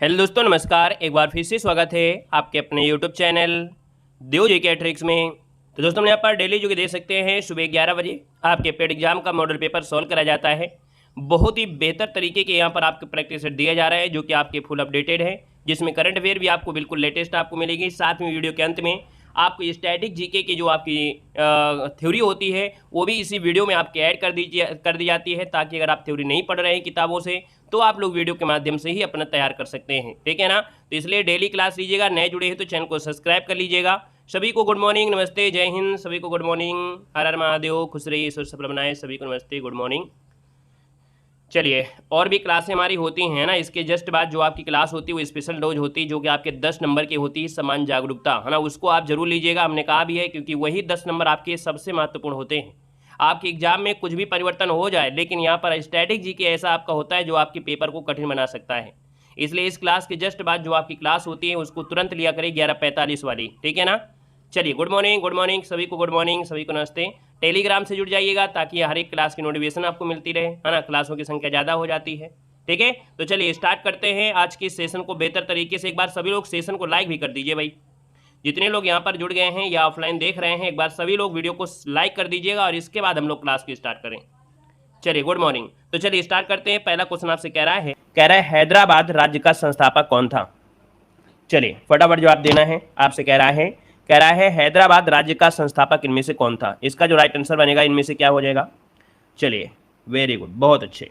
Hello दोस्तों, नमस्कार। एक बार फिर से स्वागत है आपके अपने यूट्यूब चैनल देव जी के ट्रिक्स में। तो दोस्तों, हम यहाँ पर डेली जो कि देख सकते हैं सुबह 11 बजे आपके पेड एग्जाम का मॉडल पेपर सॉल्व करा जाता है। बहुत ही बेहतर तरीके के यहाँ पर आपके प्रैक्टिस सेट दिया जा रहा है जो कि आपके फुल अपडेटेड है, जिसमें करंट अफेयर भी आपको बिल्कुल लेटेस्ट आपको मिलेगी। साथ में वीडियो के अंत में आपको स्टैटिक जीके की जो आपकी थ्योरी होती है वो भी इसी वीडियो में आपके ऐड कर दी जाती है, ताकि अगर आप थ्योरी नहीं पढ़ रहे हैं किताबों से तो आप लोग वीडियो के माध्यम से ही अपना तैयार कर सकते हैं। ठीक है ना? तो इसलिए डेली क्लास लीजिएगा। नए जुड़े हैं तो चैनल को सब्सक्राइब कर लीजिएगा। सभी को गुड मॉर्निंग, नमस्ते, जय हिंद। सभी को गुड मॉर्निंग, हर हर महादेव, खुश रहिए, ईश्वर सफल बनाए। सभी को नमस्ते, गुड मॉर्निंग। चलिए, और भी क्लासें हमारी होती हैं ना, इसके जस्ट बाद जो आपकी क्लास होती है वो स्पेशल डोज होती है जो कि आपके 10 नंबर की होती है, समान जागरूकता, है ना। उसको आप जरूर लीजिएगा, हमने कहा भी है, क्योंकि वही 10 नंबर आपके सबसे महत्वपूर्ण होते हैं। आपके एग्जाम में कुछ भी परिवर्तन हो जाए, लेकिन यहाँ पर स्टैटिक जीके ऐसा आपका होता है जो आपके पेपर को कठिन बना सकता है। इसलिए इस क्लास के जस्ट बाद जो आपकी क्लास होती है उसको तुरंत लिया करें, 11:45 वाली। ठीक है ना? चलिए, गुड मॉर्निंग, सभी को गुड मॉर्निंग, सभी को नमस्ते। टेलीग्राम से जुड़ जाइएगा ताकि हर एक क्लास की नोटिफिकेशन आपको मिलती रहे, है ना। क्लासों की संख्या ज़्यादा हो जाती है। ठीक है, तो चलिए स्टार्ट करते हैं आज के सेशन को बेहतर तरीके से। एक बार सभी लोग सेशन को लाइक भी कर दीजिए भाई। जितने लोग यहाँ पर जुड़ गए हैं या ऑफलाइन देख रहे हैं, एक बार सभी लोग वीडियो को लाइक कर दीजिएगा और इसके बाद हम लोग क्लास की स्टार्ट करें। चलिए, गुड मॉर्निंग। तो चलिए स्टार्ट करते हैं। पहला क्वेश्चन आपसे कह रहा है हैदराबाद राज्य का संस्थापक कौन था। चलिए फटाफट जवाब देना है। आपसे कह रहा है हैदराबाद राज्य का संस्थापक इनमें से कौन था। इसका जो राइट आंसर बनेगा इनमें से क्या हो जाएगा। चलिए, वेरी गुड, बहुत अच्छे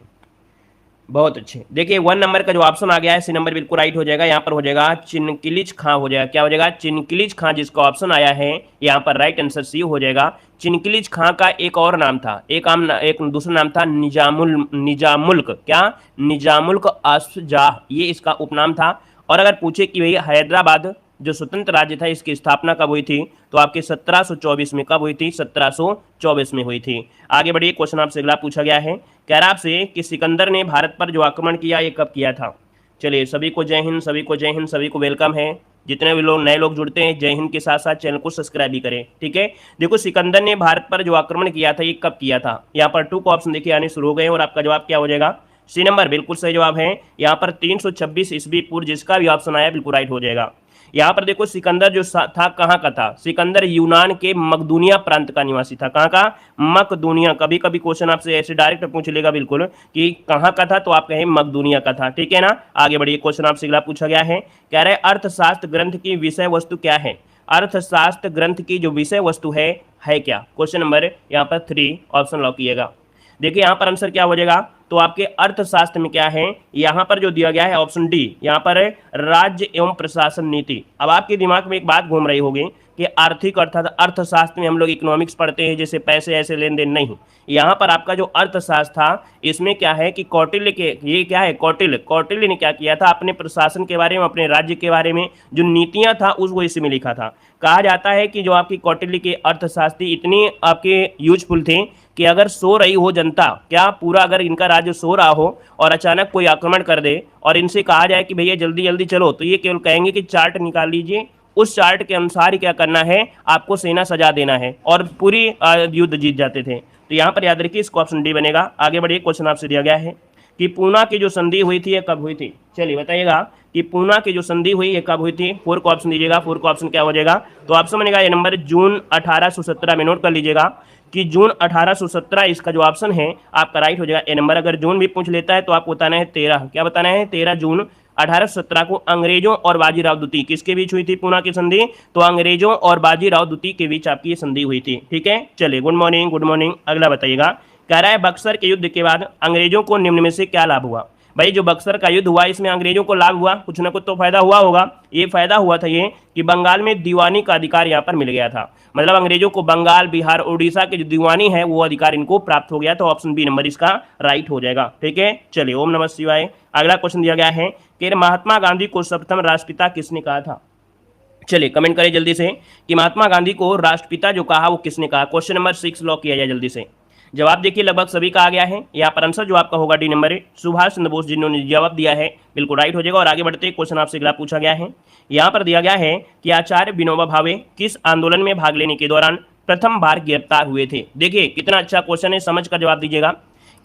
बहुत अच्छे। देखिए 1 नंबर का जो ऑप्शन आ गया है सी नंबर बिल्कुल राइट हो जाएगा। यहाँ पर हो जाएगा चिनकिलिच खां हो जाएगा। क्या हो जाएगा? चिनकिलिच खां, जिसका ऑप्शन आया है यहाँ पर राइट आंसर सी हो जाएगा। चिनकिलिच खां का एक और नाम था, एक दूसरा नाम था निजामुल्क। क्या? निजामुल्क अशजाह, ये इसका उपनाम था। और अगर पूछे कि भाई हैदराबाद जो स्वतंत्र राज्य था इसकी स्थापना कब हुई थी, तो आपके 1724 में। कब हुई थी? 1724 में हुई थी। आगे बढ़िए, क्वेश्चन आपसे अगला पूछा गया है। कह रहा आपसे कि सिकंदर ने भारत पर जो आक्रमण किया ये कब किया था। चलिए, सभी को जय हिंद, सभी को जय हिंद, सभी को वेलकम है। जितने भी लोग नए लोग जुड़ते हैं, जय हिंद के साथ साथ चैनल को सब्सक्राइब भी करें। ठीक है, देखो सिकंदर ने भारत पर जो आक्रमण किया था ये कब किया था। यहाँ पर 2 को ऑप्शन देखिए आने शुरू हो गए और आपका जवाब क्या हो जाएगा? सी नंबर बिल्कुल सही जवाब है। यहाँ पर 326 ईस्वी पूर्व, जिसका भी ऑप्शन आया बिल्कुल राइट हो जाएगा। यहाँ पर देखो सिकंदर जो था कहाँ का था। सिकंदर यूनान के मकदूनिया प्रांत का निवासी था। कहाँ का? मकदूनिया। कभी कभी क्वेश्चन आपसे ऐसे डायरेक्ट पूछ लेगा बिल्कुल कि कहाँ का था, तो आप कहें मकदूनिया का था। ठीक है ना? आगे बढ़िए, क्वेश्चन आपसे अगला पूछा गया है। कह रहे अर्थशास्त्र ग्रंथ की विषय वस्तु क्या है। अर्थशास्त्र ग्रंथ की जो विषय वस्तु है क्या? क्वेश्चन नंबर यहाँ पर 3 ऑप्शन लॉक कीजिएगा। देखिए यहाँ पर आंसर क्या हो जाएगा, तो आपके अर्थशास्त्र में क्या है, यहाँ पर जो दिया गया है ऑप्शन डी, यहाँ पर राज्य एवं प्रशासन नीति। अब आपके दिमाग में एक बात घूम रही होगी कि आर्थिक अर्थात अर्थशास्त्र में हम लोग इकोनॉमिक्स पढ़ते हैं, जैसे पैसे ऐसे लेन देन। नहीं, यहाँ पर आपका जो अर्थशास्त्र था इसमें क्या है कि कौटिल्य के, ये क्या है, कौटिल्य ने क्या किया था, अपने प्रशासन के बारे में, अपने राज्य के बारे में जो नीतियाँ था उसको इसमें लिखा था। कहा जाता है कि जो आपकी कौटिल्य के अर्थशास्त्री इतनी आपके यूजफुल थे कि अगर सो रही हो जनता, क्या पूरा अगर इनका राज्य सो रहा हो और अचानक कोई आक्रमण कर दे और इनसे कहा जाए कि भैया जल्दी जल्दी चलो, तो ये केवल कहेंगे कि चार्ट निकाल लीजिए, उस चार्ट के अनुसार ही क्या करना है, आपको सेना सजा देना है, और पूरी युद्ध जीत जाते थे। तो यहाँ पर याद रखिए, इसको ऑप्शन डी बनेगा। आगे बढ़िए, क्वेश्चन आपसे दिया गया है कि पूना की जो संधि हुई थी ये कब हुई थी। चलिए बताइएगा कि पूना की जो संधि हुई ये कब हुई थी। 4 को ऑप्शन दीजिएगा। 4 का ऑप्शन क्या हो जाएगा, तो ऑप्शन बनेगा ये नंबर जून 1817 में। नोट कर लीजिएगा कि जून 1817 इसका जो ऑप्शन है आपका राइट हो जाएगा ए नंबर। अगर जून भी पूछ लेता है तो आपको बताना है 13। क्या बताना है? 13 जून 1817 को अंग्रेजों और बाजीराव द्वितीय किसके बीच हुई थी पूना की संधि, तो अंग्रेजों और बाजीराव द्वितीय के बीच आपकी ये संधि हुई थी। ठीक है, चलिए गुड मॉर्निंग। अगला बताइएगा, कह रहा है बक्सर के युद्ध के बाद अंग्रेजों को निम्न में से क्या लाभ हुआ। भाई जो बक्सर का युद्ध हुआ इसमें अंग्रेजों को लाभ हुआ, कुछ ना कुछ तो फायदा हुआ होगा। ये फायदा हुआ था ये कि बंगाल में दीवानी का अधिकार यहाँ पर मिल गया था। मतलब अंग्रेजों को बंगाल, बिहार, उड़ीसा के जो दीवानी है वो अधिकार इनको प्राप्त हो गया। तो ऑप्शन बी नंबर इसका राइट हो जाएगा। ठीक है, चलिए ओम नमः शिवाय। अगला क्वेश्चन दिया गया है कि महात्मा गांधी को सर्वप्रथम राष्ट्रपिता किसने कहा था। चलिए कमेंट करें जल्दी से कि महात्मा गांधी को राष्ट्रपिता जो कहा वो किसने कहा। क्वेश्चन नंबर 6 लॉक किया जाए जल्दी से। जवाब देखिए लगभग सभी का आ गया है। यहाँ पर आंसर जो आपका होगा डी नंबर है, सुभाष चंद्र बोस जिन्होंने जवाब दिया है बिल्कुल राइट हो जाएगा। और आगे बढ़ते क्वेश्चन आपसे अगला पूछा गया है। यहाँ पर दिया गया है कि आचार्य विनोबा भावे किस आंदोलन में भाग लेने के दौरान प्रथम बार गिरफ्तार हुए थे। देखिए कितना अच्छा क्वेश्चन है, समझ कर जवाब दीजिएगा।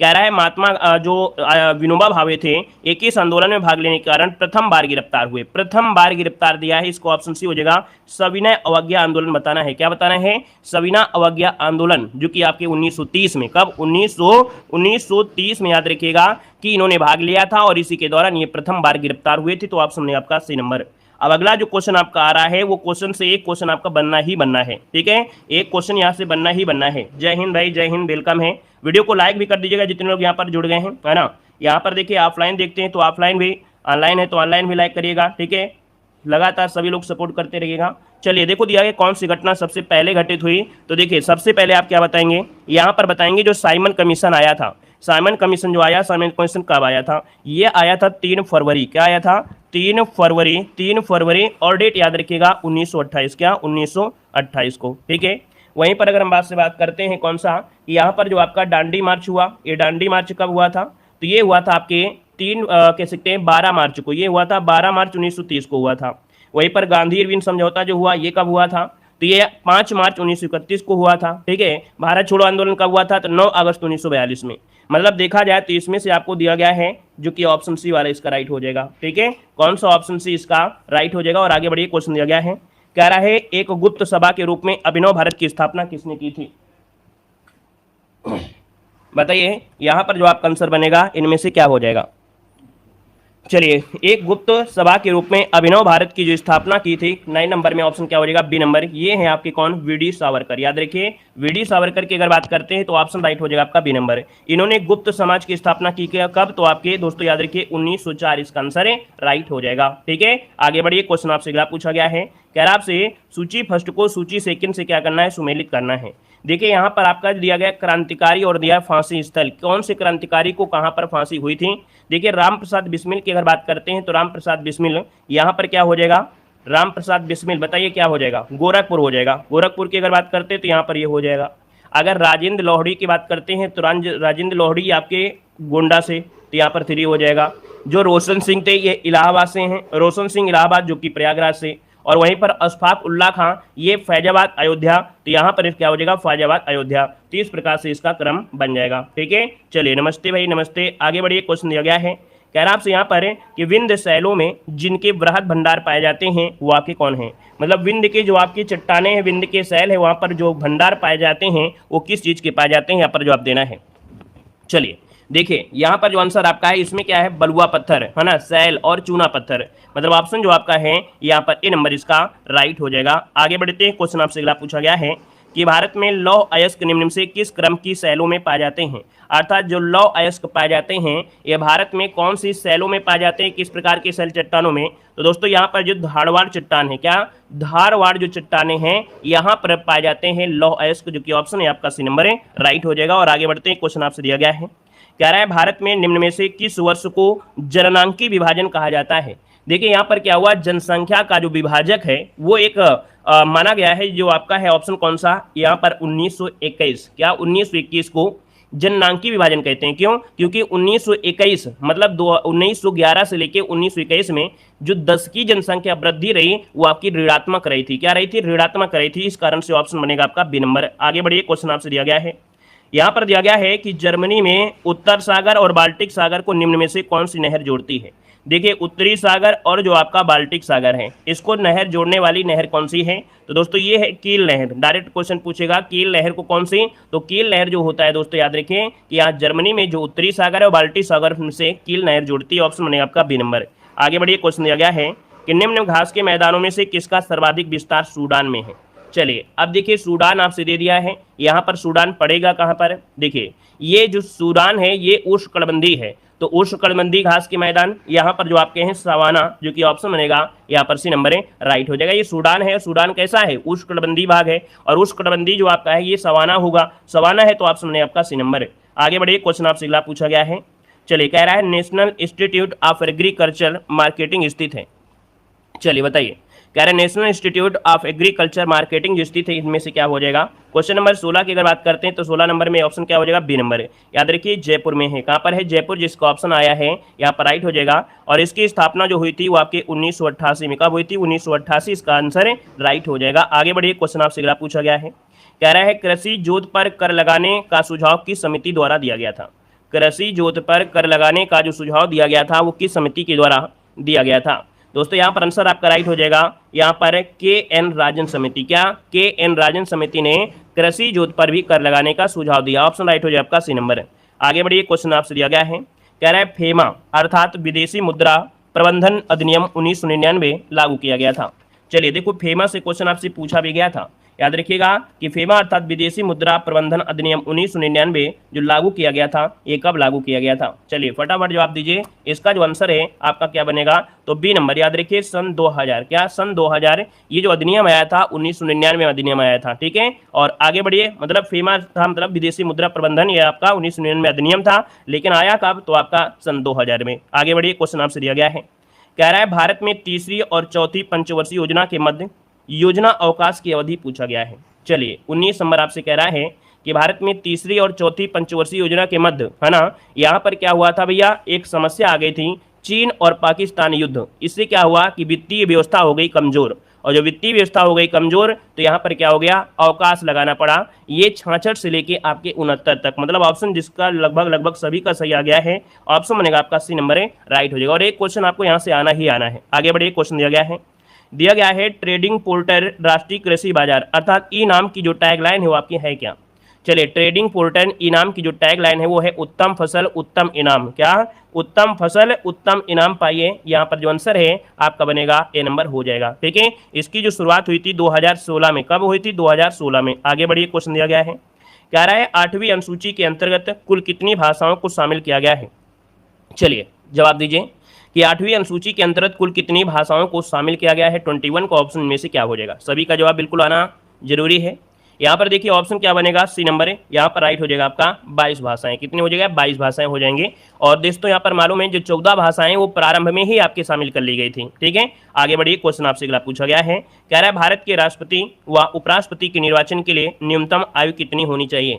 कह रहा है महात्मा विनोबा भावे थे, एक इस आंदोलन में भाग लेने के कारण प्रथम बार गिरफ्तार हुए। प्रथम बार गिरफ्तार दिया है, इसको ऑप्शन सी हो जाएगा। सविनय अवज्ञा आंदोलन बताना है। क्या बताना है? सविनय अवज्ञा आंदोलन, जो कि आपके 1930 में, कब? 1930 में, याद रखिएगा कि इन्होंने भाग लिया था और इसी के दौरान ये प्रथम बार गिरफ्तार हुए थे। तो ऑप्शन है आपका सी नंबर। अब अगला जो क्वेश्चन आपका आ रहा है, वो क्वेश्चन से एक क्वेश्चन आपका बनना ही बनना है, ठीक है, एक क्वेश्चन यहाँ से बनना ही बनना है। जय हिंद भाई, जय हिंद, वेलकम है। वीडियो को लाइक भी कर दीजिएगा जितने लोग यहाँ पर जुड़ गए हैं, है ना। यहाँ पर देखिए ऑफलाइन देखते हैं तो ऑफलाइन भी, ऑनलाइन है तो ऑनलाइन भी लाइक करिएगा, ठीक है। लगातार सभी लोग सपोर्ट करते रहिएगा। चलिए देखो दिया गया कौन सी घटना सबसे पहले घटित हुई। तो देखिए सबसे पहले आप क्या बताएंगे, यहाँ पर बताएंगे जो साइमन कमीशन आया था। साइमन कमीशन जो आया, साइमन कमीशन कब आया था? ये आया था 3 फरवरी। क्या आया था? 3 फरवरी, और डेट याद रखिएगा 1928। क्या? 1928 को, ठीक है। वहीं पर अगर हम बात से बात करते हैं कौन सा, यहाँ पर जो आपका दांडी मार्च हुआ, ये दांडी मार्च कब हुआ था? तो ये हुआ था आपके कह सकते हैं 12 मार्च को। ये हुआ था 12 मार्च 1930 को हुआ था। वहीं पर गांधी इरविन समझौता जो हुआ, ये कब हुआ था? तो ये 5 मार्च 1931 को हुआ था, ठीक है। भारत छोड़ो आंदोलन कब हुआ था? तो 9 अगस्त 1942 में। मतलब देखा जाए तो इसमें से आपको दिया गया है जो कि ऑप्शन सी वाला इसका राइट हो जाएगा, ठीक है। कौन सा? ऑप्शन सी इसका राइट हो जाएगा। और आगे बढ़िए, क्वेश्चन दिया गया है, कह रहा है एक गुप्त सभा के रूप में अभिनव भारत की स्थापना किसने की थी? बताइए यहाँ पर जो आपका आंसर बनेगा इनमें से क्या हो जाएगा? चलिए, एक गुप्त सभा के रूप में अभिनव भारत की जो स्थापना की थी, 9 नंबर में ऑप्शन क्या हो जाएगा? B number. ये है आपके कौन? वी.डी. सावरकर। याद रखिए, वी.डी. सावरकर की अगर बात करते हैं तो ऑप्शन राइट हो जाएगा आपका बी नंबर। इन्होंने गुप्त समाज की स्थापना की कब? तो आपके दोस्तों याद रखिए 1904, इसका आंसर है राइट हो जाएगा, ठीक है। आगे बढ़िए, क्वेश्चन आपसे अगला पूछा गया है, कह रहा आपसे सूची फर्स्ट को सूची सेकंड से क्या करना है? सुमेलित करना है। देखिए यहाँ पर आपका दिया गया क्रांतिकारी और दिया फांसी स्थल। कौन से क्रांतिकारी को कहाँ पर फांसी हुई थी? देखिए राम प्रसाद बिस्मिल की अगर बात करते हैं तो राम प्रसाद बिस्मिल यहाँ पर क्या हो जाएगा? राम प्रसाद बिस्मिल, बताइए क्या हो जाएगा? गोरखपुर हो जाएगा। गोरखपुर की अगर बात करते हैं तो यहाँ पर ये हो जाएगा। अगर राजेंद्र लोहड़ी की बात करते हैं तो राजेंद्र लोहड़ी आपके गोंडा से, तो यहाँ पर 3 हो जाएगा। जो रोशन सिंह थे ये इलाहाबाद से हैं, रोशन सिंह इलाहाबाद जो कि प्रयागराज से। और वहीं पर अशफाक उल्ला खां ये फैजाबाद अयोध्या, तो यहाँ पर क्या हो जाएगा? फैजाबाद अयोध्या। तो इस प्रकार से इसका क्रम बन जाएगा, ठीक है। चलिए नमस्ते भाई, नमस्ते। आगे बढ़िए, क्वेश्चन दिया गया है, कह रहा आपसे यहाँ पर कि विंध्य शैलों में जिनके बृहद भंडार पाए जाते हैं वो आपके कौन हैं? मतलब विंध्य के जो आपकी चट्टाने हैं, विंध्य के शैल है, वहाँ पर जो भंडार पाए जाते हैं वो किस चीज़ के पाए जाते हैं? यहाँ पर जो आप देना है। चलिए देखिए यहाँ पर जो आंसर आपका है इसमें क्या है? बलुआ पत्थर, है ना, सैल और चूना पत्थर। मतलब ऑप्शन जो आपका है यहाँ पर ए नंबर इसका राइट हो जाएगा। आगे बढ़ते हैं, क्वेश्चन आपसे अगला पूछा गया है कि भारत में लौह अयस्क निम्न से किस क्रम की शैलों में पाए जाते हैं? अर्थात जो लौह अयस्क पाए जाते हैं ये भारत में कौन सी शैलों में पाए जाते हैं, किस प्रकार के शैल चट्टानों में? तो दोस्तों यहाँ पर जो धारवाड़ चट्टान है, क्या धारवाड़ जो चट्टाने हैं यहाँ पर पाए जाते हैं लौह अयस्क, जो कि ऑप्शन है आपका सी नंबर है राइट हो जाएगा। और आगे बढ़ते हैं, क्वेश्चन आपसे दिया गया है, कह रहा है भारत में निम्न में से किस वर्ष को जननांकी विभाजन कहा जाता है? देखिए यहाँ पर क्या हुआ, जनसंख्या का जो विभाजक है वो एक माना गया है, जो आपका है ऑप्शन कौन सा यहाँ पर 1921। क्या 1921 को जननांकी विभाजन कहते हैं? क्यों? क्योंकि 1921 मतलब 1911 से लेकर 1921 में जो 10 की जनसंख्या वृद्धि रही वो आपकी ऋणात्मक रही थी। क्या रही थी? ऋणात्मक रही थी। इस कारण से ऑप्शन बनेगा आपका बी नंबर। आगे बढ़िए, क्वेश्चन आपसे दिया गया है, यहाँ पर दिया गया है कि जर्मनी में उत्तर सागर और बाल्टिक सागर को निम्न में से कौन सी नहर जोड़ती है? देखिए उत्तरी सागर और जो आपका बाल्टिक सागर है इसको नहर जोड़ने वाली नहर कौन सी है? तो दोस्तों ये है कील नहर। डायरेक्ट क्वेश्चन पूछेगा कील नहर को कौन सी, तो कील नहर जो होता है दोस्तों याद रखें कि यहाँ जर्मनी में जो उत्तरी सागर है और बाल्टिक सागर से कील नहर जोड़ती है। ऑप्शन बनेगा आपका बी नंबर। आगे बढ़िए, क्वेश्चन दिया गया है कि निम्न घास के मैदानों में से किसका सर्वाधिक विस्तार सूडान में है? चलिए अब देखिए सूडान आपसे दे दिया है, यहाँ पर सूडान पड़ेगा कहाँ पर? देखिए ये जो सूडान है ये उष्णकटिबंधीय है, तो उष्णकटिबंधीय घास के मैदान यहाँ पर जो आपके हैं सवाना, जो कि ऑप्शन बनेगा यहाँ पर सी नंबर है राइट हो जाएगा। ये सूडान है, सूडान कैसा है? उष्णकटिबंधीय भाग है, और उष्णकटिबंधीय जो आपका है ये सवाना होगा, सवाना है तो ऑप्शन बनेगा आपका सी नंबर। आगे बढ़िए, क्वेश्चन आपसे अगला पूछा गया है, चलिए कह रहा है national institute of agriculture marketing स्थित है। चलिए बताइए, कह रहे हैं national institute of agriculture marketing जो स्थित है इनमें से क्या हो जाएगा? क्वेश्चन नंबर 16 की अगर बात करते हैं तो 16 नंबर में ऑप्शन क्या हो जाएगा? बी नंबर है। याद रखिए जयपुर में है। कहाँ पर है? जयपुर, जिसका ऑप्शन आया है यहाँ पर राइट हो जाएगा। और इसकी स्थापना जो हुई थी वो आपके 1988 में। कब हुई थी? 1988, इसका आंसर है राइट हो जाएगा। आगे बढ़िए, क्वेश्चन आपसे अगला पूछा गया है, कह रहा है कृषि जोत पर कर लगाने का सुझाव किस समिति द्वारा दिया गया था? कृषि जोत पर कर लगाने का जो सुझाव दिया गया था वो किस समिति के द्वारा दिया गया था? दोस्तों यहाँ पर आंसर आपका राइट हो जाएगा, यहाँ पर के.एन. राजन समिति। क्या? के.एन. राजन समिति ने कृषि जोत पर भी कर लगाने का सुझाव दिया। ऑप्शन राइट हो जाए आपका सी नंबर। आगे बढ़िए, क्वेश्चन आपसे दिया गया है, कह रहा है फेमा अर्थात विदेशी मुद्रा प्रबंधन अधिनियम 1999 लागू किया गया था। चलिए देखो, फेमा से क्वेश्चन आपसे पूछा भी गया था, याद रखिएगा कि फेमा अर्थात विदेशी मुद्रा प्रबंधन अधिनियम 1999 जो लागू किया गया था, ये कब लागू किया गया था? चलिए फटाफट जवाब दीजिए। इसका जो आंसर है आपका क्या बनेगा? तो बी नंबर। याद रखिए सन 2000। क्या? सन 2000 ये जो अधिनियम आया था 1999 में अधिनियम आया था। ठीक है, और आगे बढ़िए, मतलब फेमा था मतलब विदेशी मुद्रा प्रबंधन, ये आपका 1999 में अधिनियम था, लेकिन आया कब? तो आपका सन 2000 में। आगे बढ़िए, क्वेश्चन आपसे दिया गया है, कह रहा है भारत में तीसरी और चौथी पंचवर्षीय योजना के मध्य योजना अवकाश की अवधि पूछा गया है। चलिए 19 नंबर आपसे कह रहा है कि भारत में तीसरी और चौथी पंचवर्षीय योजना के मध्य, है ना, यहाँ पर क्या हुआ था भैया, एक समस्या आ गई थी, चीन और पाकिस्तान युद्ध। इससे क्या हुआ कि वित्तीय व्यवस्था हो गई कमजोर, और जो वित्तीय व्यवस्था हो गई कमजोर तो यहाँ पर क्या हो गया, अवकाश लगाना पड़ा। ये 66 से लेके आपके 69 तक, मतलब ऑप्शन जिसका लगभग सभी का सही आ गया है, ऑप्शन बनेगा आपका सी नंबर है, राइट हो जाएगा। और एक क्वेश्चन आपको यहाँ से आना ही आना है। आगे बढ़िए, क्वेश्चन दिया गया है ट्रेडिंग पोर्टल राष्ट्रीय कृषि बाजार अर्थात ई नाम की जो टैगलाइन है वो आपकी है क्या? चलिए, ट्रेडिंग पोर्टल ई नाम की जो टैगलाइन है वो है उत्तम फसल उत्तम इनाम। क्या? उत्तम फसल उत्तम इनाम पाइए। यहाँ पर जो आंसर है आपका बनेगा ए नंबर हो जाएगा। ठीक है, इसकी जो शुरुआत हुई थी 2016 में। कब हुई थी? 2016 में। आगे बढ़िए, क्वेश्चन दिया गया है, कह रहा है 8वीं अनुसूची के अंतर्गत कुल कितनी भाषाओं को शामिल किया गया है? चलिए जवाब दीजिए कि 8वीं अनुसूची के अंतर्गत कुल कितनी भाषाओं को शामिल किया गया है? 21 को ऑप्शन में से क्या हो जाएगा? सभी का जवाब बिल्कुल आना जरूरी है। यहाँ पर देखिए ऑप्शन क्या बनेगा, सी नंबर है, यहाँ पर राइट हो जाएगा आपका 22 भाषाएं। कितनी हो जाएगा? 22 भाषाएं हो जाएंगी। और दोस्तों यहाँ पर मालूम है जो 14 भाषाएं वो प्रारंभ में ही आपके शामिल कर ली गई थी। ठीक है, आगे बढ़िए, क्वेश्चन आपसे अगला पूछा गया है, कह रहा है भारत के राष्ट्रपति व उपराष्ट्रपति के निर्वाचन के लिए न्यूनतम आयु कितनी होनी चाहिए?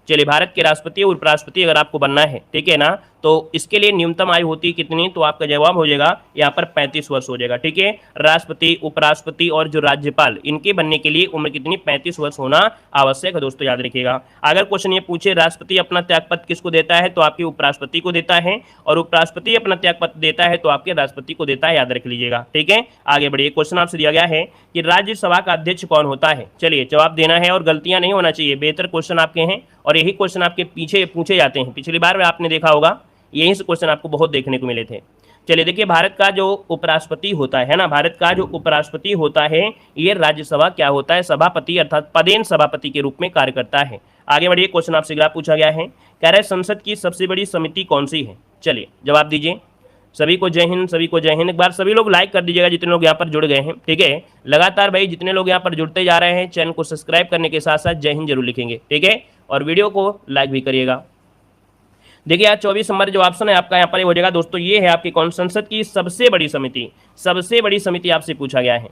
चलिए, भारत के राष्ट्रपति और उपराष्ट्रपति अगर आपको बनना है, ठीक है ना, तो इसके लिए न्यूनतम आयु होती है कितनी? तो आपका जवाब हो जाएगा यहाँ पर 35 वर्ष हो जाएगा। ठीक है, राष्ट्रपति, उपराष्ट्रपति और जो राज्यपाल, इनके बनने के लिए उम्र कितनी? 35 वर्ष होना आवश्यक है दोस्तों, याद रखिएगा। अगर क्वेश्चन ये पूछे राष्ट्रपति अपना त्यागपत्र किसको देता है, तो आपके उपराष्ट्रपति को देता है, और उपराष्ट्रपति अपना त्यागपत्र देता है तो आपके राष्ट्रपति को देता है, याद रख लीजिएगा। ठीक है, आगे बढ़िए, क्वेश्चन आपसे दिया गया है कि राज्यसभा का अध्यक्ष कौन होता है? चलिए जवाब देना है और गलतियां नहीं होना चाहिए, बेहतर क्वेश्चन आपके हैं और यही क्वेश्चन आपके पीछे पूछे जाते हैं। पिछली बार में आपने देखा होगा यहीं से क्वेश्चन आपको बहुत देखने को मिले थे। चलिए देखिए, भारत का जो उपराष्ट्रपति होता है ना, भारत का जो उपराष्ट्रपति होता है ये राज्यसभा क्या होता है? सभापति अर्थात पदेन सभापति के रूप में कार्य करता है। आगे बढ़िए, क्वेश्चन आपसे अगला पूछा गया है, कह रहा है संसद की सबसे बड़ी समिति कौन सी है? चलिए जवाब दीजिए। सभी को जय हिंद, सभी को जय हिंद। एक बार सभी लोग लाइक कर दीजिएगा जितने लोग यहाँ पर जुड़ गए हैं। ठीक है, लगातार भाई जितने लोग यहाँ पर जुड़ते जा रहे हैं, चैनल को सब्सक्राइब करने के साथ साथ जय हिंद जरूर लिखेंगे। ठीक है, और वीडियो को लाइक भी करिएगा। देखिए आज 24 नंबर जो ऑप्शन है आपका यहाँ पर हो जाएगा दोस्तों, ये है आपकी कौन? संसद की सबसे बड़ी समिति। सबसे बड़ी समिति आपसे पूछा गया है।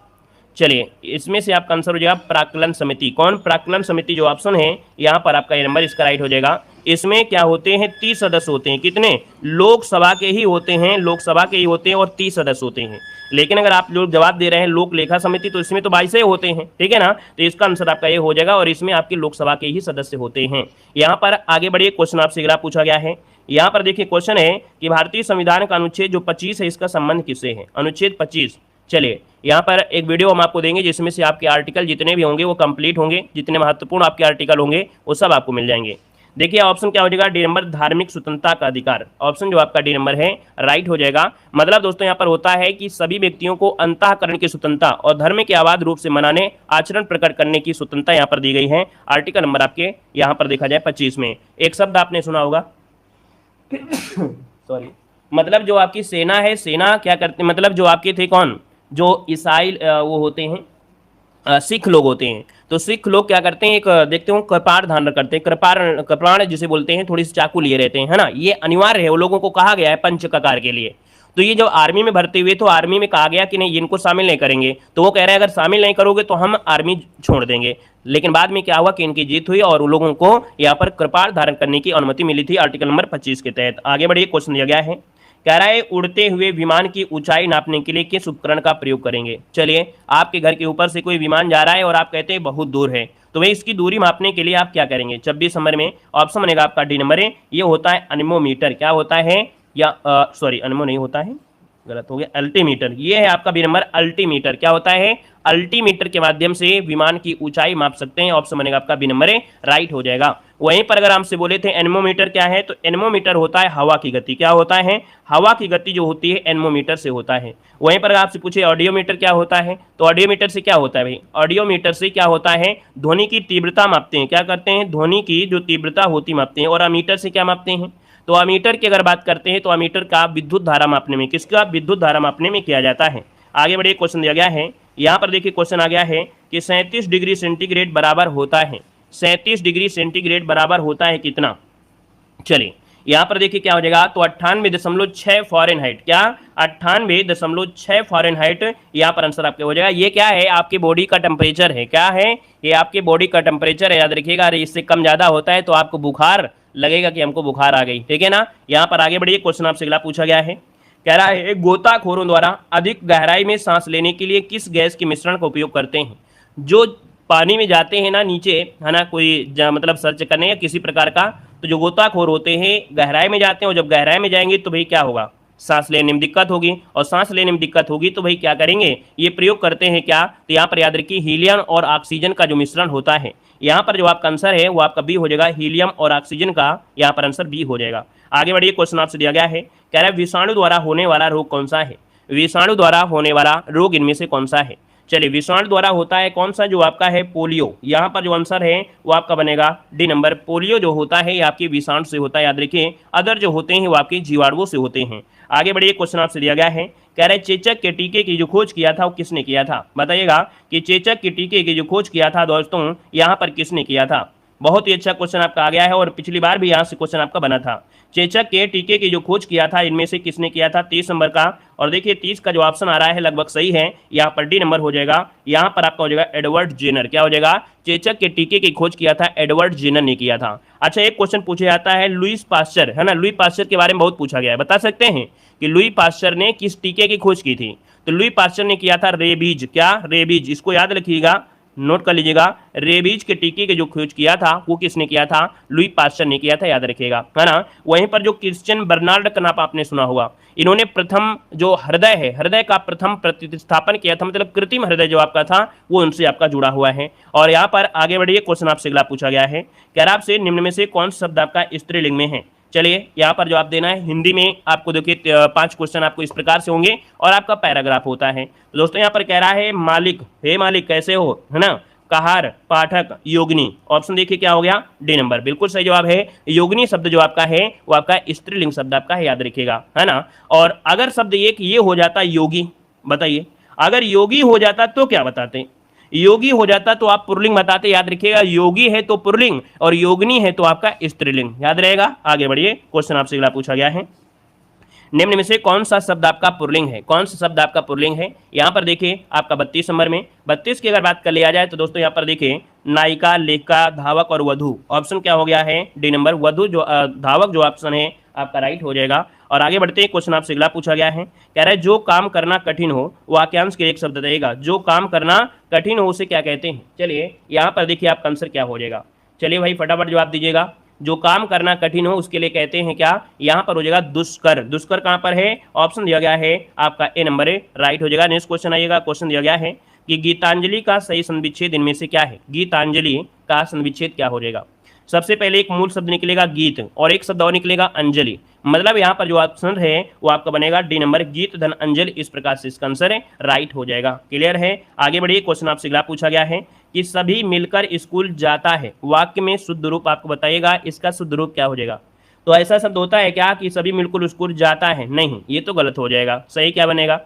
चलिए इसमें से आपका आंसर हो जाएगा प्राक्कलन समिति। कौन? प्राक्कलन समिति जो ऑप्शन है यहाँ पर आपका ये नंबर इसका राइट हो जाएगा। इसमें क्या होते हैं? 30 सदस्य होते हैं। कितने? लोकसभा के ही होते हैं, लोकसभा के ही होते हैं और 30 सदस्य होते हैं। लेकिन अगर आप लोग जवाब दे रहे हैं लोक लेखा समिति तो इसमें तो 22 होते हैं। ठीक है ना, तो इसका आंसर आपका ये हो जाएगा और इसमें आपके लोकसभा के ही सदस्य होते हैं। यहाँ पर आगे बढ़िए, क्वेश्चन आपसे अगला पूछा गया है। यहाँ पर देखिए क्वेश्चन है कि भारतीय संविधान का अनुच्छेद जो 25 है इसका संबंध किससे है? अनुच्छेद 25। चलिए यहाँ पर एक वीडियो हम आपको देंगे जिसमें से आपके आर्टिकल जितने भी होंगे वो कंप्लीट होंगे, जितने महत्वपूर्ण आपके आर्टिकल होंगे वो सब आपको मिल जाएंगे। देखिए ऑप्शन क्या हो जाएगा? डी नंबर, धार्मिक स्वतंत्रता का अधिकार। ऑप्शन जो आपका डी नंबर है राइट हो जाएगा। मतलब दोस्तों यहाँ पर होता है कि सभी व्यक्तियों को अंतःकरण की स्वतंत्रता और धर्म के अबाध रूप से मनाने, आचरण प्रकट करने की स्वतंत्रता यहाँ पर दी गई है। आर्टिकल नंबर आपके यहाँ पर देखा जाए 25 में। एक शब्द आपने सुना होगा सॉरी, मतलब जो आपकी सेना है, सेना क्या करते, मतलब जो आपके थे कौन? जो ईसाई वो होते हैं, सिख लोग होते हैं। तो सिख लोग क्या करते हैं? एक देखते हो कृपाण धारण करते हैं, कृपाण जिसे बोलते हैं, थोड़ी सी चाकू लिए रहते हैं, है ना। ये अनिवार्य है, वो लोगों को कहा गया है पंच ककार के लिए। तो ये जब आर्मी में भर्ती हुए तो आर्मी में कहा गया कि नहीं इनको शामिल नहीं करेंगे, तो वो कह रहे हैं अगर शामिल नहीं करोगे तो हम आर्मी छोड़ देंगे। लेकिन बाद में क्या हुआ कि इनकी जीत हुई और उन लोगों को यहाँ पर कृपाण धारण करने की अनुमति मिली थी आर्टिकल नंबर 25 के तहत। आगे बढ़िए, क्वेश्चन दिया गया है, कह रहा है उड़ते हुए विमान की ऊंचाई नापने के लिए किस उपकरण का प्रयोग करेंगे। चलिए, आपके घर के ऊपर से कोई विमान जा रहा है और आप कहते हैं बहुत दूर है, तो भाई इसकी दूरी मापने के लिए आप क्या करेंगे। 26 नंबर में ऑप्शन बनेगा आपका डी नंबर है, ये होता है अनिमोमीटर। क्या होता है, या सॉरी अनिमो नहीं होता है, गलत हो गया, अल्टीमीटर। ये है आपका बी नंबर अल्टीमीटर। क्या होता है, अल्टीमीटर के माध्यम से विमान की ऊंचाई माप सकते हैं। ऑप्शन बनेगा आपका बी नंबर है, राइट हो जाएगा। वहीं पर अगर हमसे बोले थे एनमोमीटर क्या है, तो एनमोमीटर होता है हवा की गति। क्या होता है, हवा की गति जो होती है एनमोमीटर से होता है। वहीं पर अगर आपसे पूछे ऑडियोमीटर क्या होता है, तो ऑडियोमीटर से क्या होता है भाई, ऑडियोमीटर से क्या होता है, ध्वनि की तीव्रता मापते हैं। क्या करते हैं, ध्वनि की जो तीव्रता होती मापते हैं। और अमीटर से क्या मापते हैं, तो अमीटर की अगर बात करते हैं तो अमीटर का विद्युत धारा मापने में, किसका, विद्युत धारा मापने में किया जाता है। आगे बढ़िए, क्वेश्चन दिया गया है, यहाँ पर देखिए क्वेश्चन आ गया है कि 37 डिग्री सेंटीग्रेड बराबर होता है, 37 डिग्री सेंटीग्रेड बराबर होता है कितना। चलिए यहाँ पर देखिए क्या हो जाएगा, तो 98.6 फॉरेनहाइट। क्या, 98.6 फॉरेनहाइट यहाँ पर आंसर आपके हो जाएगा। ये क्या है, आपके बॉडी का टेम्परेचर है। क्या है, ये आपके बॉडी का टेम्परेचर है, याद रखिएगा। अरे इससे कम ज़्यादा होता है तो आपको बुखार लगेगा कि हमको बुखार आ गई, ठीक है ना। यहाँ पर आगे बढ़िए, क्वेश्चन आपसे अगला पूछा गया है, कह रहा है गोताखोरों द्वारा अधिक गहराई में सांस लेने के लिए किस गैस के मिश्रण का उपयोग करते हैं। जो पानी में जाते हैं ना नीचे, है ना, कोई मतलब सर्च करने या किसी प्रकार का, तो जो गोताखोर होते हैं गहराई में जाते हैं, और जब गहराई में जाएंगे तो भाई क्या होगा, सांस लेने में दिक्कत होगी, और सांस लेने में दिक्कत होगी तो भाई क्या करेंगे, ये प्रयोग करते हैं क्या, तो यहाँ पर याद रखिए हीलियम और ऑक्सीजन का जो मिश्रण होता है। यहाँ पर जो आपका आंसर है वो आपका बी हो जाएगा, हीलियम और ऑक्सीजन का यहाँ पर आंसर बी हो जाएगा। आगे बढ़िए, क्वेश्चन आपसे दिया गया है, कह रहा है विषाणु द्वारा होने वाला रोग कौन सा है। विषाणु द्वारा होने वाला रोग इनमें से कौन सा है। चलिए, विषाणु द्वारा होता है कौन सा, जो आपका है पोलियो। यहाँ पर जो आंसर है वो आपका बनेगा डी नंबर। पोलियो जो होता है ये आपके विषाणु से होता है, याद रखिए। अदर जो होते हैं वो आपके जीवाणुओं से होते हैं। आगे बढ़िए, क्वेश्चन आपसे दिया गया है, कह रहे चेचक के टीके की जो खोज किया था वो किसने किया था। बताइएगा कि चेचक के टीके की जो खोज किया था दोस्तों, यहाँ पर किसने किया था। बहुत ही अच्छा क्वेश्चन आपका आ गया है, और पिछली बार भी यहाँ से क्वेश्चन आपका बना था। चेचक के टीके की जो खोज किया था इनमें से किसने किया था, 30 नंबर का। और देखिए 30 का जो ऑप्शन आ रहा है लगभग सही है, यहाँ पर डी नंबर हो जाएगा। यहाँ पर आपका हो जाएगा एडवर्ड जेनर। क्या हो जाएगा, चेचक के टीके की खोज किया था एडवर्ड जेनर ने किया था। अच्छा, एक क्वेश्चन पूछा जाता है लुईस पास्चर, है ना, लुई पास्चर के बारे में बहुत पूछा गया है। बता सकते हैं कि लुई पास्चर ने किस टीके की खोज की थी। तो लुई पास्चर ने किया था रेबीज। क्या, रेबीज, इसको याद रखिएगा, नोट कर लीजिएगा। रेबीज के टीके के जो खोज किया था वो किसने किया था, लुई पास्चर ने किया था, याद रखिएगा, है ना। वहीं पर जो क्रिश्चियन बर्नार्ड का नाम आपने सुना होगा, इन्होंने प्रथम जो हृदय है, हृदय का प्रथम प्रतिस्थापन किया था, मतलब कृत्रिम हृदय जो आपका था वो उनसे आपका जुड़ा हुआ है। और यहाँ पर आगे बढ़िए, क्वेश्चन आपसे अगला पूछा गया है, कह रहा आपसे निम्न में से कौन सा शब्द आपका स्त्रीलिंग में है। चलिए, यहाँ पर जवाब देना है। हिंदी में आपको देखिए 5 क्वेश्चन आपको इस प्रकार से होंगे और आपका पैराग्राफ होता है। तो दोस्तों यहाँ पर कह रहा है मालिक, हे मालिक कैसे हो, है ना, कहार, पाठक, योगिनी। ऑप्शन देखिए क्या हो गया, डी नंबर, बिल्कुल सही जवाब है। योगिनी शब्द जो आपका है वो आपका स्त्रीलिंग शब्द आपका है, याद रखिएगा, है ना। और अगर शब्द एक ये हो जाता योगी, बताइए, अगर योगी हो जाता तो क्या बताते, योगी हो जाता तो आप पुल्लिंग बताते, याद रखिएगा। योगी है तो पुल्लिंग और योगिनी है तो आपका स्त्रीलिंग, याद रहेगा। आगे बढ़िए, क्वेश्चन आपसे अगला पूछा गया है, निम्न में से कौन सा शब्द आपका पुल्लिंग है, कौन सा शब्द आपका पुल्लिंग है। यहाँ पर देखिए आपका 32 नंबर में, 32 की अगर बात कर लिया जाए तो दोस्तों यहाँ पर देखिए नायिका, लेखिका, धावक और वधु। ऑप्शन क्या हो गया है, डी नंबर, वधु जो धावक जो ऑप्शन है आपका राइट हो जाएगा। और आगे बढ़ते हैं, क्वेश्चन आपसे अगला पूछा गया है, कह रहा है जो काम करना कठिन हो वाक्यांश के एक शब्द रहेगा। जो काम करना कठिन हो उसे क्या कहते हैं। चलिए यहाँ पर देखिए आपका आंसर क्या हो जाएगा। चलिए भाई फटाफट जवाब दीजिएगा। जो काम करना कठिन हो उसके लिए कहते हैं क्या, यहाँ पर हो जाएगा दुष्कर। दुष्कर कहाँ पर है, ऑप्शन दिया गया है आपका ए नंबर है, राइट हो जाएगा। नेक्स्ट क्वेश्चन आइएगा। क्वेश्चन दिया गया है कि गीतांजलि का सही संविच्छेद इनमें से क्या है। गीतांजलि का संविच्छेद क्या हो जाएगा। सबसे पहले एक मूल शब्द निकलेगा गीत और एक शब्द और निकलेगा अंजलि, मतलब यहाँ पर जो ऑप्शन है वो आपका बनेगा डी नंबर, गीत धन अंजलि। इस प्रकार से इसका आंसर है राइट हो जाएगा। क्लियर है। आगे बढ़िए, क्वेश्चन आपसे अगला पूछा गया है कि सभी मिलकर स्कूल जाता है, वाक्य में शुद्ध रूप आपको बताइएगा, इसका शुद्ध रूप क्या हो जाएगा। तो ऐसा शब्द होता है क्या कि सभी मिलकर स्कूल जाता है, नहीं, ये तो गलत हो जाएगा। सही क्या बनेगा,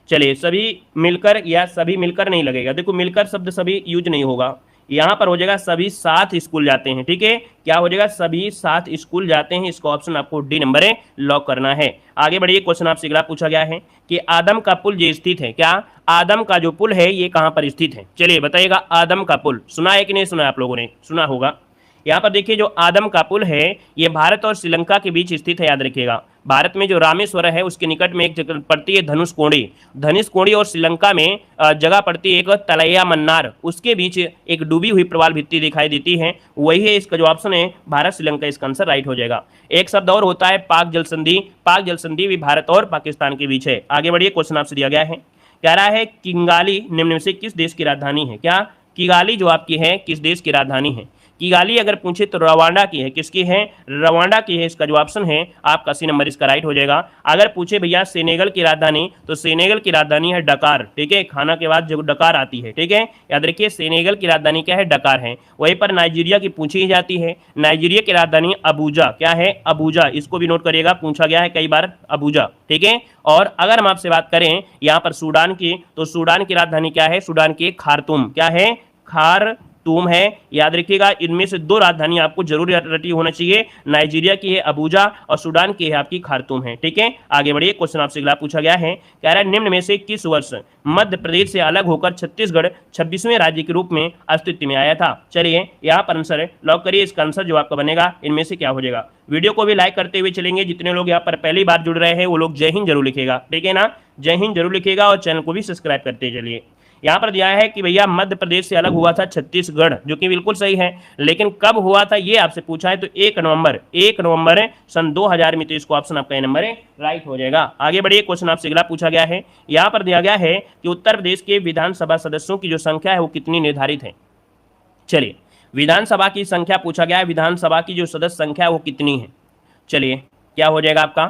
चलिए सभी मिलकर या सभी मिलकर नहीं लगेगा। देखो मिलकर शब्द सभी यूज नहीं होगा, यहाँ पर हो जाएगा सभी साथ स्कूल जाते हैं। ठीक है, क्या हो जाएगा, सभी साथ स्कूल जाते हैं। इसका ऑप्शन आपको डी नंबर है, लॉक करना है। आगे बढ़िए, क्वेश्चन आपसे अगला पूछा गया है कि आदम का पुल जो स्थित है, क्या आदम का जो पुल है ये कहाँ पर स्थित है। चलिए बताइएगा, आदम का पुल सुना है कि नहीं सुना, आप लोगों ने सुना होगा। यहाँ पर देखिए जो आदम का पुल है ये भारत और श्रीलंका के बीच स्थित है, याद रखिएगा। भारत में जो रामेश्वर है उसके निकट में एक जगह पड़ती है धनुषकोडी और श्रीलंका में जगह पड़ती है एक तलैया मन्नार, उसके बीच एक डूबी हुई प्रवाल भित्ति दिखाई देती है, वही है इसका जो ऑप्शन है भारत श्रीलंका, इसका आंसर राइट हो जाएगा। एक शब्द और होता है पाक जल संधि, पाक जल संधि भी भारत और पाकिस्तान के बीच है। आगे बढ़िए, क्वेश्चन आपसे दिया गया है, कह रहा है किगाली निम्न में से किस देश की राजधानी है। क्या किगाली जो आपकी है किस देश की राजधानी है। किगाली अगर पूछे तो रवांडा की है, किसकी है, रवांडा की है, इसका जो ऑप्शन है आपका सी नंबर इसका राइट हो जाएगा। अगर पूछे भैया सेनेगल की राजधानी, तो सेनेगल की राजधानी है डकार, ठीक है, खाना के बाद जो डकार आती है, ठीक है, याद रखिए सेनेगल की राजधानी क्या है, डकार है। वहीं पर नाइजीरिया की पूछी जाती है, नाइजीरिया की राजधानी अबूजा, क्या है, अबूजा, इसको भी नोट करिएगा, पूछा गया है कई बार, अबूजा, ठीक है। और अगर हम आपसे बात करें यहाँ पर सूडान की, तो सूडान की राजधानी क्या है, सूडान की खार्तूम, क्या है, खार्तूम है। याद रखिएगा इनमें से दो राजधानी आपको जरूर रटी होना चाहिए, नाइजीरिया की है अबूजा और सूडान की है आपकी खार्तूम है, ठीक है। आगे बढ़िए, क्वेश्चन आपसे अगला पूछा गया है, कह रहा है निम्न में से किस वर्ष मध्य प्रदेश से अलग होकर छत्तीसगढ़ 26वें राज्य के रूप में अस्तित्व में आया था। चलिए यहाँ पर आंसर लॉक करिए, इसका आंसर जो आपका बनेगा इनमें से क्या हो जाएगा। वीडियो को भी लाइक करते हुए चलेंगे, जितने लोग यहाँ पर पहली बार जुड़ रहे हैं वो लोग जय हिंद जरूर लिखेगा, ठीक है ना, जय हिंद जरूर लिखेगा और चैनल को भी सब्सक्राइब करते चलिए। यहाँ पर दिया है कि भैया मध्य प्रदेश से अलग हुआ था छत्तीसगढ़, जो कि बिल्कुल सही है, लेकिन कब हुआ था ये आपसे पूछा है, तो 1 नवंबर सन 2000 में, तो इसको ऑप्शन आपका ए नंबर है राइट हो जाएगा। आगे बढ़िए, क्वेश्चन आपसे अगला पूछा गया है, यहाँ पर दिया गया है कि उत्तर प्रदेश के विधानसभा सदस्यों की जो संख्या है वो कितनी निर्धारित है। चलिए विधानसभा की संख्या पूछा गया है, विधानसभा की जो सदस्य संख्या है वो कितनी है। चलिए क्या हो जाएगा आपका,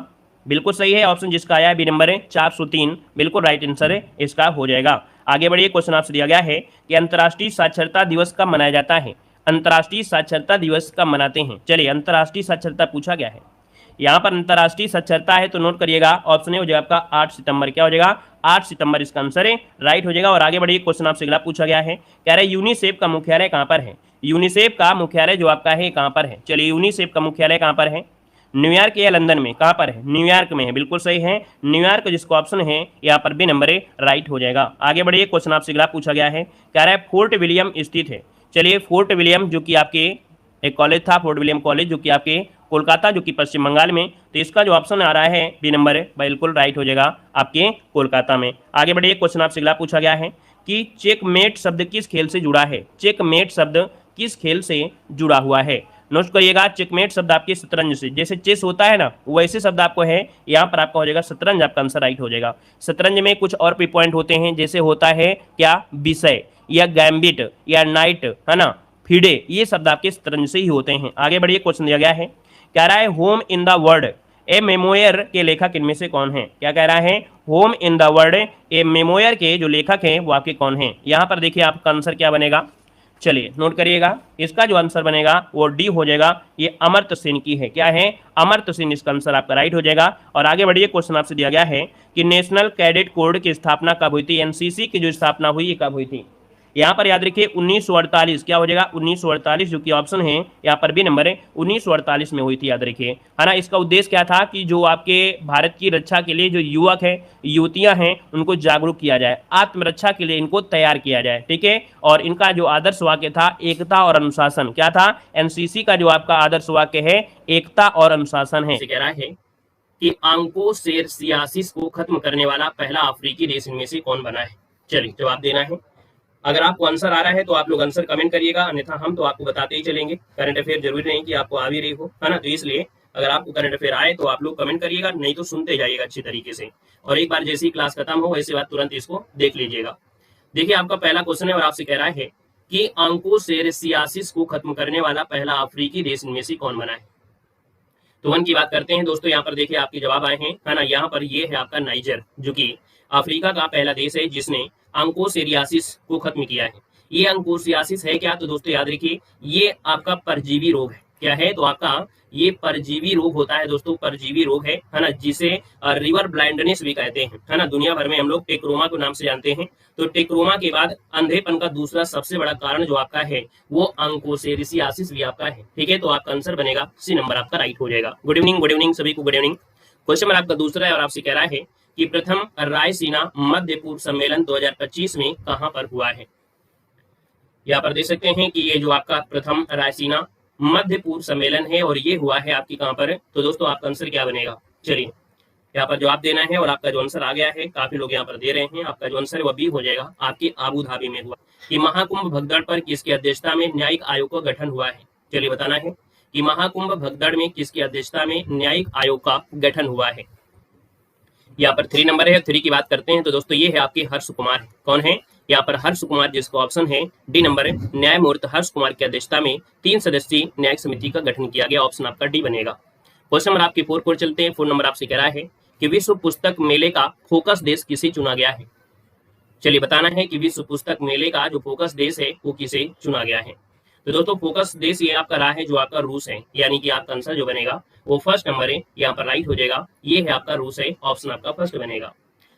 बिल्कुल सही है, ऑप्शन जिसका आया है बी नंबर है 403, बिल्कुल राइट आंसर है इसका हो जाएगा। आगे बढ़िए, क्वेश्चन आपसे दिया गया है कि अंतर्राष्ट्रीय साक्षरता दिवस कब मनाया जाता है। अंतर्राष्ट्रीय साक्षरता दिवस कब मनाते हैं। चलिए अंतर्राष्ट्रीय साक्षरता पूछा गया है, यहाँ पर अंतर्राष्ट्रीय साक्षरता है तो नोट करिएगा, ऑप्शन हो जाएगा आपका 8 सितंबर, क्या हो जाएगा 8 सितंबर इसका आंसर है राइट हो जाएगा। और आगे बढ़िए, क्वेश्चन आपसे अगला पूछा गया है, कह रहे यूनिसेफ का मुख्यालय कहाँ पर है। यूनिसेफ का मुख्यालय जो आपका है कहाँ पर है। चलिए यूनिसेफ का मुख्यालय कहाँ पर है, न्यूयॉर्क या लंदन में, कहाँ पर है, न्यूयॉर्क में है, बिल्कुल सही है, न्यूयॉर्क जिसका ऑप्शन है यहाँ पर बी नंबर है राइट हो जाएगा। आगे बढ़िए, क्वेश्चन आपसे अगला पूछा गया है, कह रहा है फोर्ट विलियम स्थित है। चलिए फोर्ट विलियम जो कि आपके एक कॉलेज था, फोर्ट विलियम कॉलेज, जो कि आपके कोलकाता जो कि पश्चिम बंगाल में, तो इसका जो ऑप्शन आ रहा है बी नंबर है बिल्कुल राइट हो जाएगा आपके कोलकाता में। आगे बढ़िए, क्वेश्चन आपसे अगला पूछा गया है कि चेकमेट शब्द किस खेल से जुड़ा है। चेकमेट शब्द किस खेल से जुड़ा हुआ है, नोट करिएगा। चेकमेट शब्द आपके शतरंज से, जैसे चेस होता है ना वैसे शब्द आपको है, यहाँ पर आपका हो जाएगा शतरंज, आपका आंसर राइट हो जाएगा। शतरंज में कुछ और भी पॉइंट होते हैं, जैसे होता है क्या विषय या गैम्बिट या नाइट, है ना, फिडे, ये शब्द आपके शतरंज से ही होते हैं। आगे बढ़िए, क्वेश्चन दिया गया है, कह रहा है home in the world A memoir के लेखक इनमें से कौन है। क्या कह रहा है, home in the world A memoir के जो लेखक हैं वो आपके कौन हैं। यहाँ पर देखिए आपका आंसर क्या बनेगा, चलिए नोट करिएगा, इसका जो आंसर बनेगा वो डी हो जाएगा, ये अमर्त्य सेन की है। क्या है, अमर्त्य सेन, इसका आंसर आपका राइट हो जाएगा। और आगे बढ़िए, क्वेश्चन आपसे दिया गया है कि नेशनल कैडेट कोड की स्थापना कब हुई थी, एनसीसी की जो स्थापना हुई ये कब हुई थी। यहाँ पर याद रखिए 1948, क्या हो जाएगा 1948, जो कि ऑप्शन है यहाँ पर भी नंबर है 1948 में हुई थी, याद रखिए, है ना। इसका उद्देश्य क्या था कि जो आपके भारत की रक्षा के लिए जो युवक है युवतियां हैं उनको जागरूक किया जाए, आत्मरक्षा के लिए इनको तैयार किया जाए, ठीक है। और इनका जो आदर्श वाक्य था एकता और अनुशासन, क्या था, एनसीसी का जो आपका आदर्श वाक्य है एकता और अनुशासन है। कह रहा है कि आंकोसेरसियासिस को खत्म करने वाला पहला अफ्रीकी देश इनमें से कौन बना है। चलिए जवाब देना है, अगर आपको आंसर आ रहा है तो आप लोग आंसर कमेंट करिएगा, अन्यथा हम तो आपको बताते ही चलेंगे। करंट अफेयर जरूरी नहीं कि आपको आ भी रही हो, है ना, तो इसलिए अगर आपको करंट अफेयर आए तो आप लोग कमेंट करिएगा, नहीं तो सुनते जाइएगा अच्छी तरीके से। और एक बार जैसे ही क्लास खत्म हो वैसे बात तुरंत इसको देख लीजिएगा। देखिए आपका पहला क्वेश्चन है और आपसे कह रहा है कि आंकोसेरसियासिस को खत्म करने वाला पहला अफ्रीकी देश इनमें से कौन बना है। तो वन की बात करते हैं दोस्तों, यहाँ पर देखिए आपके जवाब आए हैं, है ना। यहाँ पर ये है आपका नाइजर, जो कि अफ्रीका का पहला देश है जिसने आंकोसेरियासिस को खत्म किया है। ये आंकोसेरियासिस है क्या, तो दोस्तों याद रखिए ये आपका परजीवी रोग है। क्या है, तो आपका ये परजीवी रोग होता है दोस्तों, परजीवी रोग है ना, जिसे रिवर ब्लाइंडनेस भी कहते हैं, है ना। दुनिया भर में हम लोग टेक्रोमा के नाम से जानते हैं। तो टेक्रोमा के बाद अंधेपन का दूसरा सबसे बड़ा कारण जो आपका है वो आंकोसेरियासिस भी आपका है, ठीक है। तो आपका आंसर बनेगा सी नंबर आपका राइट हो जाएगा। गुड इवनिंग सभी को, गुड इवनिंग। क्वेश्चन नंबर आपका दूसरा है और आपसे कह रहा है कि प्रथम रायसीना मध्य पूर्व सम्मेलन 2025 में कहां पर हुआ है। यहाँ पर देख सकते हैं कि ये जो आपका प्रथम रायसीना मध्य पूर्व सम्मेलन है और ये हुआ है आपकी कहां पर, तो दोस्तों आपका आंसर क्या बनेगा, चलिए यहाँ पर जवाब देना है और आपका जो आंसर आ गया है, काफी लोग यहाँ पर दे रहे हैं, आपका जो आंसर है वह बी हो जाएगा, आपकी आबू धाबी में हुआ। कि महाकुंभ भगदड़ पर किसकी अध्यक्षता में न्यायिक आयोग का गठन हुआ है? चलिए बताना है कि महाकुंभ भगदड़ में किसकी अध्यक्षता में न्यायिक आयोग का गठन हुआ है। यहाँ पर 3 नंबर है, 3 की बात करते हैं तो दोस्तों ये है आपके हर्ष कुमार। कौन है यहाँ पर? हर्ष कुमार, जिसका ऑप्शन है डी नंबर है। न्यायमूर्ति हर्ष कुमार की अध्यक्षता में 3 सदस्यीय न्यायिक समिति का गठन किया गया, ऑप्शन आपका डी बनेगा। क्वेश्चन नंबर आपके 4 को चलते हैं। 4 नंबर आपसे कह रहा है कि विश्व पुस्तक मेले का फोकस देश किसे चुना गया है? चलिए बताना है कि विश्व पुस्तक मेले का जो फोकस देश है वो किसे चुना गया है। तो दोस्तों फोकस देश ये आपका रहा है जो आपका रूस है, यानी कि आपका आंसर जो बनेगा वो फर्स्ट नंबर है, यहाँ पर राइट हो जाएगा, ये है आपका रूस है, ऑप्शन आपका फर्स्ट बनेगा।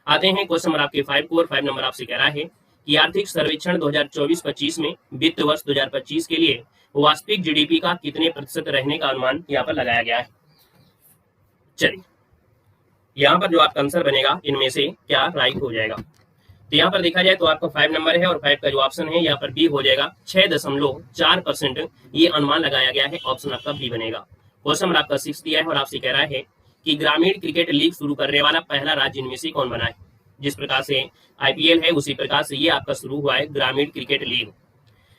आते हैं क्वेश्चन नंबर आपके 5 को, और 5 नंबर आपसे कह रहा है कि आर्थिक सर्वेक्षण 2024-25 में वित्त वर्ष 2025 के लिए वास्तविक जीडीपी का कितने प्रतिशत रहने का अनुमान यहाँ पर लगाया गया है? चलिए यहाँ पर जो आपका आंसर बनेगा इनमें से क्या राइट हो जाएगा? तो यहाँ पर देखा जाए तो आपका 5 नंबर है और 5 का जो ऑप्शन है यहाँ पर बी हो जाएगा, 6.4% ये अनुमान लगाया गया है, ऑप्शन आपका बी बनेगा। क्वेश्चन नंबर आपका 6 दिया है और आपसे कह रहा है कि ग्रामीण क्रिकेट लीग शुरू करने वाला पहला राज्य इनमें से कौन बना है? जिस प्रकार से आईपीएल है उसी प्रकार से ये आपका शुरू हुआ है ग्रामीण क्रिकेट लीग,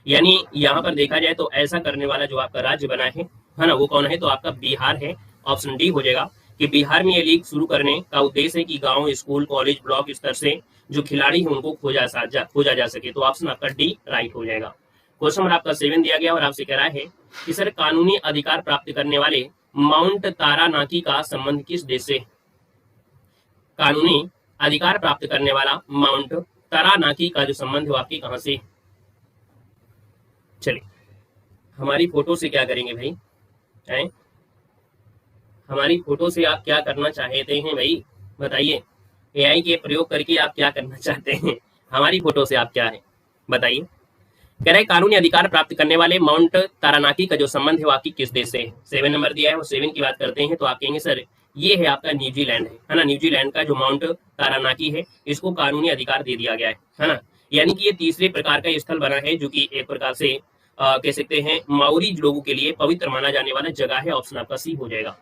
यानी यहाँ पर देखा जाए तो ऐसा करने वाला जो आपका राज्य बना है ना, वो कौन है? तो आपका बिहार है, ऑप्शन डी हो जाएगा कि बिहार में ये लीग शुरू करने का उद्देश्य है कि गांव, स्कूल, कॉलेज, ब्लॉक स्तर से जो खिलाड़ी हैं उनको खोजा जा सके, तो ऑप्शन आपका डी राइट हो जाएगा। क्वेश्चन नंबर आपका 7 दिया गया और आपसे कह रहा है कि सर कानूनी अधिकार प्राप्त करने वाले माउंट तारानाकी का संबंध किस देश से? कानूनी अधिकार प्राप्त करने वाला माउंट तारानाकी का जो संबंध है आपकी कहां से? चलिए हमारी फोटो से क्या करेंगे भाई? हैं? हमारी फोटो से आप क्या करना चाहते हैं भाई, बताइए। एआई के प्रयोग करके आप क्या करना चाहते हैं? हमारी फोटो से आप क्या है बताइए। कह रहे कानूनी अधिकार प्राप्त करने वाले माउंट तारानाकी का जो संबंध है वो आपकी किस देश से है? 7 नंबर दिया है और 7 की बात करते हैं तो आप कहेंगे सर ये है आपका न्यूजीलैंड है ना। न्यूजीलैंड का जो माउंट तारानाकी है इसको कानूनी अधिकार दे दिया गया है ना। यानी कि ये तीसरे प्रकार का स्थल बना है जो कि एक प्रकार से कह सकते हैं माओरी लोगों के लिए पवित्र माना जाने वाला जगह है, ऑप्शन आपका सी हो जाएगा।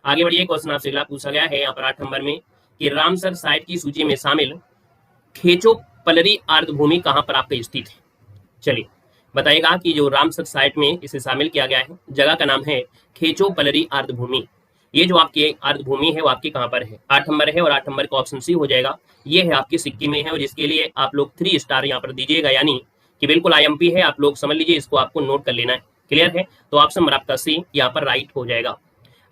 आगे बढ़िए, क्वेश्चन आपसे अगला पूछा गया है यहाँ पर 8 नंबर में कि रामसर साइट की सूची में शामिल खेचो पलरी आर्द्रभूमि कहाँ पर आपका स्थित है? चलिए बताइएगा कि जो रामसर साइट में इसे शामिल किया गया है जगह का नाम है खेचो पलरी आर्द्रभूमि। ये जो आपकी आर्द्रभूमि है वो आपकी कहाँ पर है? 8 नंबर है और 8 नंबर का ऑप्शन सी हो जाएगा, ये है आपकी सिक्किम में है और इसके लिए आप लोग 3 स्टार यहाँ पर दीजिएगा, यानी कि बिल्कुल आईएमपी है, आप लोग समझ लीजिए, इसको आपको नोट कर लेना है। क्लियर है? तो ऑप्शन नंबर आपका सी यहाँ पर राइट हो जाएगा।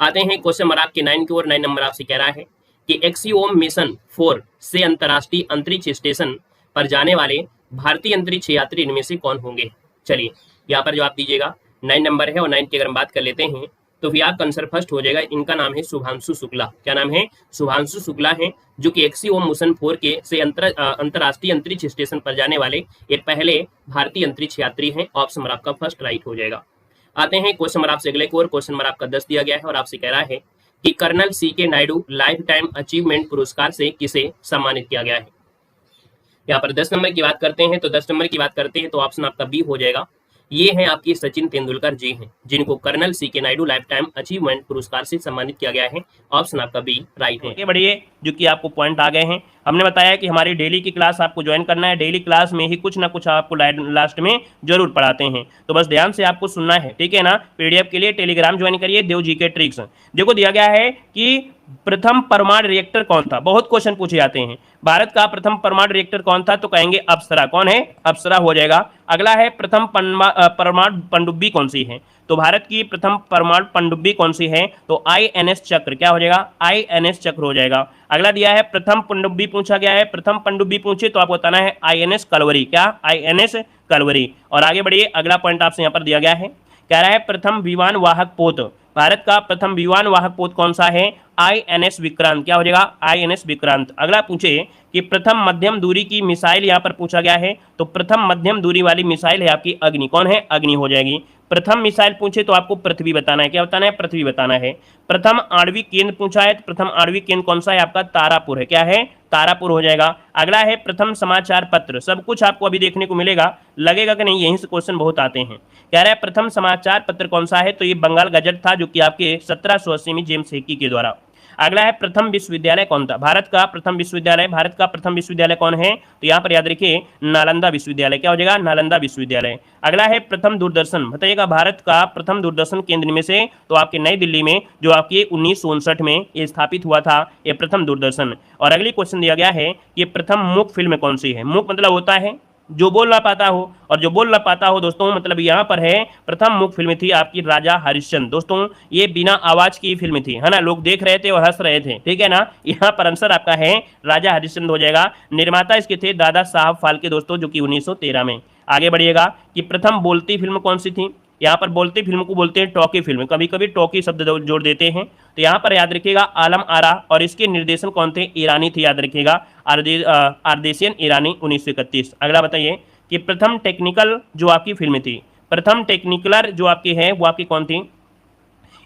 आते हैं क्वेश्चन नंबर आपके 9 की ओर। 9 नंबर आपसे कह रहा है कि एक्सियोम मिशन 4 से अंतर्राष्ट्रीय अंतरिक्ष स्टेशन पर जाने वाले भारतीय अंतरिक्ष यात्री इनमें से कौन होंगे? चलिए यहाँ पर जो आप दीजिएगा 9 नंबर है और 9 की अगर हम बात कर लेते हैं तो फिर आपका आंसर फर्स्ट हो जाएगा। इनका नाम है शुभांशु शुक्ला। क्या नाम है? शुभांशु शुक्ला है, जो कि एक्सियोम मिशन 4 के से अंतर्राष्ट्रीय अंतरिक्ष स्टेशन पर जाने वाले ये पहले भारतीय अंतरिक्ष यात्री हैं, ऑप्शन नंबर आपका फर्स्ट राइट हो जाएगा। आते हैं क्वेश्चन नंबर आपसे अगले को, और क्वेश्चन नंबर आपका 10 दिया गया है और आपसे कह रहा है कि colonel C K Naidu lifetime achievement पुरस्कार से किसे सम्मानित किया गया है? यहाँ पर 10 नंबर की बात करते हैं तो 10 नंबर की बात करते हैं तो ऑप्शन आपका बी हो जाएगा। ये हैं आपकी सचिन तेंदुलकर जी हैं, जिनको colonel C K Naidu lifetime achievement पुरस्कार से सम्मानित किया गया है, ऑप्शन आपका बी राइट है। बढ़िए, जो कि आपको पॉइंट आ गए हैं। हमने बताया कि हमारी डेली की क्लास आपको ज्वाइन करना है, डेली क्लास में ही कुछ ना कुछ आपको लास्ट में जरूर पढ़ाते हैं, तो बस ध्यान से आपको सुनना है, ठीक है ना। पीडीएफ के लिए टेलीग्राम ज्वाइन करिए, देव जीके ट्रिक्स। देखो दिया गया है कि प्रथम परमाणु रिएक्टर कौन था, बहुत क्वेश्चन पूछे जाते हैं। भारत का प्रथम परमाणु रिएक्टर कौन था? तो कहेंगे अप्सरा। कौन है? अप्सरा हो जाएगा। अगला है प्रथम परमाणु पनडुब्बी कौन सी है? तो भारत की प्रथम परमाणु पनडुब्बी कौन सी है? तो आईएनएस चक्र। क्या हो जाएगा? आईएनएस चक्र हो जाएगा। अगला दिया है प्रथम पनडुब्बी पूछा गया है, प्रथम पनडुब्बी पूछे तो आपको बताना है आईएनएस कलवरी। क्या? आईएनएस कलवरी। और आगे बढ़िए, अगला पॉइंट आपसे यहाँ पर दिया गया है, कह रहा है प्रथम विमान वाहक पोत। भारत का प्रथम विमान वाहक पोत कौन सा है? आईएनएस विक्रांत। क्या हो जाएगा? आईएनएस विक्रांत। अगला पूछे कि प्रथम मध्यम दूरी की मिसाइल यहाँ पर पूछा गया है, तो प्रथम मध्यम दूरी वाली मिसाइल है आपकी अग्नि। कौन है? अग्नि हो जाएगी। प्रथम मिसाइल पूछे तो आपको पृथ्वी बताना है। क्या बताना है? पृथ्वी बताना है। प्रथम आणविक केंद्र पूछा है तो प्रथम आणविक केंद्र कौन सा है? आपका तारापुर है। क्या है? तारापुर हो जाएगा। अगला है प्रथम समाचार पत्र। सब कुछ आपको अभी देखने को मिलेगा, लगेगा कि नहीं, यहीं से क्वेश्चन बहुत आते हैं। कह रहा है प्रथम समाचार पत्र कौन सा है? तो ये बंगाल गजट था, जो कि आपके 1780 में जेम्स हेकी के द्वारा। अगला है प्रथम विश्वविद्यालय कौन था? भारत का प्रथम विश्वविद्यालय कौन है? तो यहाँ पर याद रखिए नालंदा विश्वविद्यालय। क्या हो जाएगा? नालंदा विश्वविद्यालय। अगला है प्रथम दूरदर्शन, बताइएगा भारत का प्रथम दूरदर्शन केंद्र में से तो आपके नई दिल्ली में जो आपके 1959 में ये स्थापित हुआ था, ये प्रथम दूरदर्शन। और अगली क्वेश्चन दिया गया है कि प्रथम मूक फिल्म कौन सी है? मूक मतलब होता है जो बोल ना पाता हो, और जो बोल ना पाता हो दोस्तों मतलब यहाँ पर है प्रथम मूक फिल्म थी आपकी राजा हरिश्चंद्र। दोस्तों ये बिना आवाज की फिल्म थी, है ना, लोग देख रहे थे और हंस रहे थे, ठीक है ना। यहाँ पर आंसर आपका है राजा हरिश्चंद्र हो जाएगा। निर्माता इसके थे दादा साहब फाल्के दोस्तों, जो कि 1913 में। आगे बढ़िएगा कि प्रथम बोलती फिल्म कौन सी थी? यहाँ पर बोलती फिल्म को बोलते हैं टॉकी फिल्म, कभी कभी टॉकी शब्द जोड़ देते हैं। तो यहाँ पर याद रखिएगा आलम आरा, और इसके निर्देशन कौन थे? ईरानी थी, याद रखिएगा आरदेशियन ईरानी 1931। अगला बताइए कि प्रथम टेक्निकल जो आपकी फिल्म थी, प्रथम टेक्निकलर जो आपकी है वो आपकी कौन थी?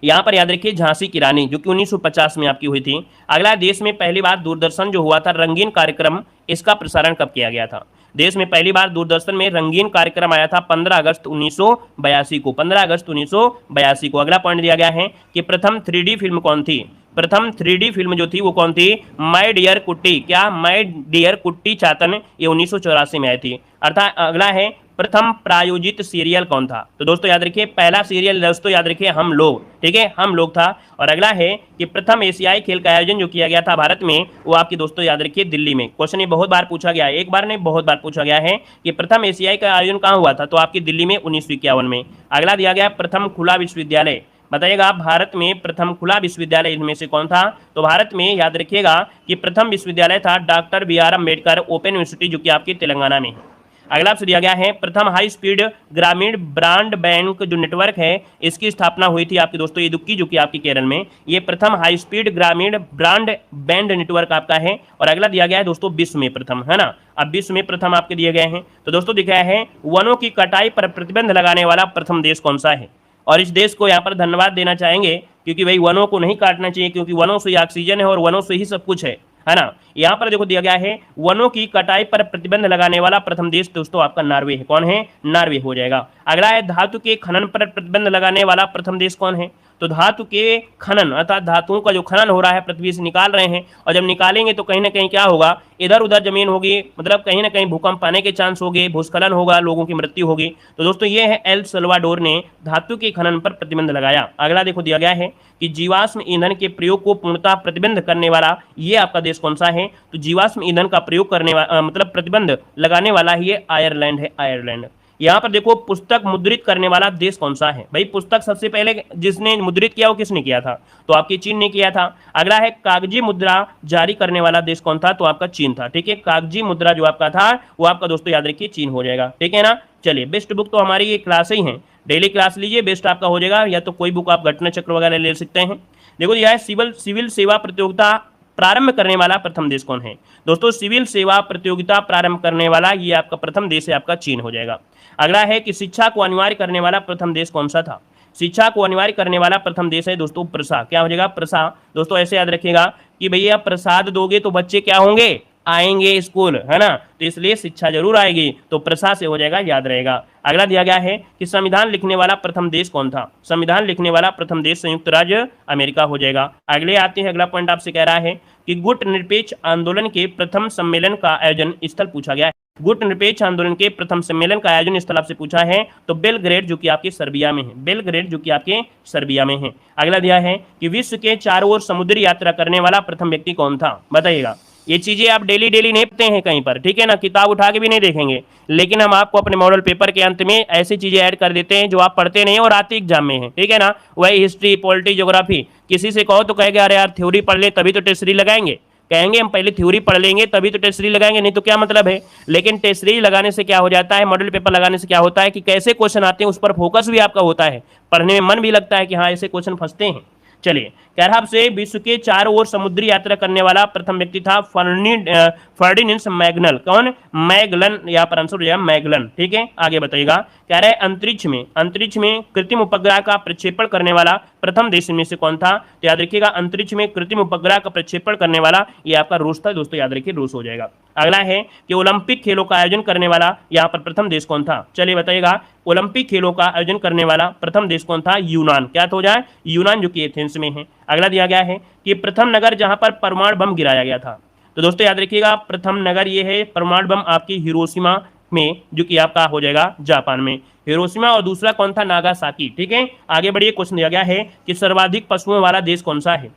यहाँ पर याद रखिए झांसी की रानी, जो कि 1950 में आपकी हुई थी। अगला, देश में पहली बार दूरदर्शन जो हुआ था रंगीन कार्यक्रम, इसका प्रसारण कब किया गया था? देश में पहली बार दूरदर्शन में रंगीन कार्यक्रम आया था 15 अगस्त 1982 को, 15 अगस्त 1982 को। अगला पॉइंट दिया गया है कि प्रथम 3D फिल्म कौन थी? प्रथम 3D फिल्म जो थी वो कौन थी? माय डियर कुट्टी। क्या? माय डियर कुट्टी चातन, ये 1984 में आई थी। अर्थात अगला है प्रथम प्रायोजित सीरियल कौन था? तो दोस्तों याद रखिए पहला सीरियल दोस्तों याद रखिए हम लोग, ठीक है, हम लोग था। और अगला है कि प्रथम एशियाई खेल का आयोजन जो किया गया था भारत में, वो आपकी दोस्तों याद रखिए दिल्ली में। क्वेश्चन ये बहुत बार पूछा गया है, एक बार नहीं बहुत बार पूछा गया है कि प्रथम एशियाई का आयोजन कहाँ हुआ था? तो आपकी दिल्ली में 1951 में। अगला दिया गया प्रथम खुला विश्वविद्यालय, बताइएगा भारत में प्रथम खुला विश्वविद्यालय इनमें से कौन था? तो भारत में याद रखिएगा कि प्रथम विश्वविद्यालय था doctor BR Ambedkar open university, जो कि आपकी तेलंगाना में है। अगला आपसे दिया गया है प्रथम हाई स्पीड ग्रामीण ब्रॉड बैंक जो नेटवर्क है, इसकी स्थापना हुई थी आपके दोस्तों इदुक्की, जो कि आपकी केरल में। ये प्रथम हाई स्पीड ग्रामीण ब्रॉड बैंड नेटवर्क आपका है। और अगला दिया गया है दोस्तों विश्व में प्रथम, है ना। अब विश्व में प्रथम आपके दिए गए हैं। तो दोस्तों दिखाया है वनों की कटाई पर प्रतिबंध लगाने वाला प्रथम देश कौन सा है? और इस देश को यहाँ पर धन्यवाद देना चाहेंगे, क्योंकि भाई वनों को नहीं काटना चाहिए, क्योंकि वनों से ऑक्सीजन है और वनों से ही सब कुछ है ना। यहाँ पर देखो दिया गया है वनों की कटाई पर प्रतिबंध लगाने वाला प्रथम देश दोस्तों आपका नॉर्वे है। कौन है? नॉर्वे हो जाएगा। अगला है धातु के खनन पर प्रतिबंध लगाने वाला प्रथम देश कौन है? तो धातु के खनन अर्थात धातुओं का जो खनन हो रहा है पृथ्वी से निकाल रहे हैं, और जब निकालेंगे तो कहीं ना कहीं क्या होगा, इधर उधर जमीन होगी, मतलब कहीं ना कहीं भूकंप आने के चांस होंगे, भूस्खलन होगा, लोगों की मृत्यु होगी। तो दोस्तों ये है एल सल्वाडोर ने धातु के खनन पर प्रतिबंध लगाया। अगला देखो दिया गया है कि जीवाश्म ईंधन के प्रयोग को पूर्णतः प्रतिबंध करने वाला ये आपका देश कौन सा है? तो जीवाश्म ईंधन का प्रयोग करने वाला मतलब प्रतिबंध लगाने वाला ही ये आयरलैंड है, आयरलैंड। यहाँ पर देखो पुस्तक मुद्रित करने वाला देश कौन सा है? भाई पुस्तक सबसे पहले जिसने मुद्रित किया वो किसने किया था? तो आपकी चीन ने किया था। अगला है कागजी मुद्रा जारी करने वाला देश कौन था? तो आपका चीन था, ठीक है। कागजी मुद्रा जो आपका था वो आपका दोस्तों याद रखिए चीन हो जाएगा, ठीक है ना। चलिए बेस्ट बुक तो हमारी ये क्लास ही है, डेली क्लास लीजिए, बेस्ट आपका हो जाएगा। या तो कोई बुक आप घटना चक्र वगैरह ले सकते हैं। देखो यह है सिविल सेवा प्रतियोगिता प्रारंभ करने वाला प्रथम देश कौन है? दोस्तों सिविल सेवा प्रतियोगिता प्रारंभ करने वाला ये आपका प्रथम देश है, आपका चीन हो जाएगा। अगला है कि शिक्षा को अनिवार्य करने वाला प्रथम देश कौन सा था? शिक्षा को अनिवार्य करने वाला प्रथम देश है दोस्तों प्रसा। क्या हो जाएगा? प्रसा। दोस्तों ऐसे याद रखिएगा कि भैया प्रसाद दोगे तो बच्चे क्या होंगे? आएंगे स्कूल, है ना। तो इसलिए शिक्षा जरूर आएगी, तो प्रसा से हो जाएगा, याद रहेगा। अगला दिया गया है कि संविधान लिखने वाला प्रथम देश कौन था? संविधान लिखने वाला प्रथम देश संयुक्त राज्य अमेरिका हो जाएगा। अगले आते हैं, अगला पॉइंट आपसे कह रहा है कि गुट निरपेक्ष आंदोलन के प्रथम सम्मेलन का आयोजन स्थल पूछा गया है। गुट निरपेक्ष आंदोलन के प्रथम सम्मेलन का आयोजन स्थल आपसे पूछा है, तो बेलग्रेड जो कि आपके सर्बिया में है, बेलग्रेड जो कि आपके सर्बिया में है। अगला दिया है कि विश्व के चारों ओर समुद्री यात्रा करने वाला प्रथम व्यक्ति कौन था? बताइएगा। ये चीजें आप डेली नहीं पढ़ते हैं कहीं पर, ठीक है ना, किताब उठा के भी नहीं देखेंगे, लेकिन हम आपको अपने मॉडल पेपर के अंत में ऐसी चीजें ऐड कर देते हैं जो आप पढ़ते नहीं और आते एग्जाम में है, ठीक है ना। वही हिस्ट्री, पॉलिटी, ज्योग्राफी। किसी से कहो तो कहेंगे अरे यार थ्योरी पढ़ ले तभी तो टेस्ट सीरीज लगाएंगे, कहेंगे हम पहले थ्योरी पढ़ लेंगे तभी तो टेस्ट सीरीज लगाएंगे, नहीं तो क्या मतलब है। लेकिन टेस्ट सीरीज लगाने से क्या हो जाता है, मॉडल पेपर लगाने से क्या होता है कि कैसे क्वेश्चन आते हैं उस पर फोकस भी आपका होता है, पढ़ने में मन भी लगता है कि हाँ ऐसे क्वेश्चन फंसते हैं। चलिए कह रहा आपसे विश्व के चारों ओर समुद्री यात्रा करने वाला प्रथम व्यक्ति था फर्डिनेंड मैगलन। कौन? मैगलन, यहाँ पर आंसर हो जाएगा मैगलन, ठीक है। आगे बताइएगा, कह रहे अंतरिक्ष में कृत्रिम उपग्रह का प्रक्षेपण करने वाला प्रथम देश में से कौन था? तो याद रखिएगा अंतरिक्ष में कृत्रिम उपग्रह का प्रक्षेपण करने वाला ये आपका रूस था दोस्तों, याद रखिए रूस हो जाएगा। अगला है कि ओलंपिक खेलों का आयोजन करने वाला यहाँ पर प्रथम देश कौन था, चलिए बताइएगा। ओलंपिक खेलों का आयोजन करने वाला प्रथम देश कौन था, यूनान। क्या तो हो जाए, यूनान, जो कि एथेंस में है। अगला दिया गया है कि प्रथम नगर जहां पर परमाणु बम गिराया गया था। तो दोस्तों याद रखिएगा, प्रथम नगर ये है परमाणु बम आपकी हिरोशिमा में, जो कि आपका हो जाएगा जापान में, हिरोशिमा। और दूसरा कौन था, नागासाकी। ठीक है, आगे बढ़िए। क्वेश्चन दिया गया है कि सर्वाधिक पशुओं वाला देश कौन सा है,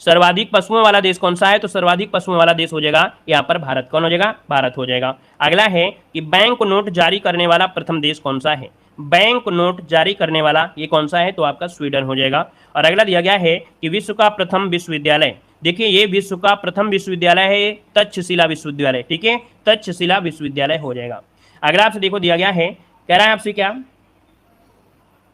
सर्वाधिक पशुओं वाला देश कौन सा है, तो सर्वाधिक पशुओं वाला देश हो जाएगा यहाँ पर भारत। कौन हो जाएगा, भारत हो जाएगा। अगला है कि बैंक नोट जारी करने वाला प्रथम देश कौन सा है, बैंक नोट जारी करने वाला ये कौन सा है, तो आपका स्वीडन हो जाएगा। और अगला दिया गया है कि विश्व का प्रथम विश्वविद्यालय, देखिए ये विश्व का प्रथम विश्वविद्यालय है तक्षशिला विश्वविद्यालय। ठीक है, तक्षशिला विश्वविद्यालय हो जाएगा। अगला आपसे देखो दिया गया है, कह रहा है आपसे क्या,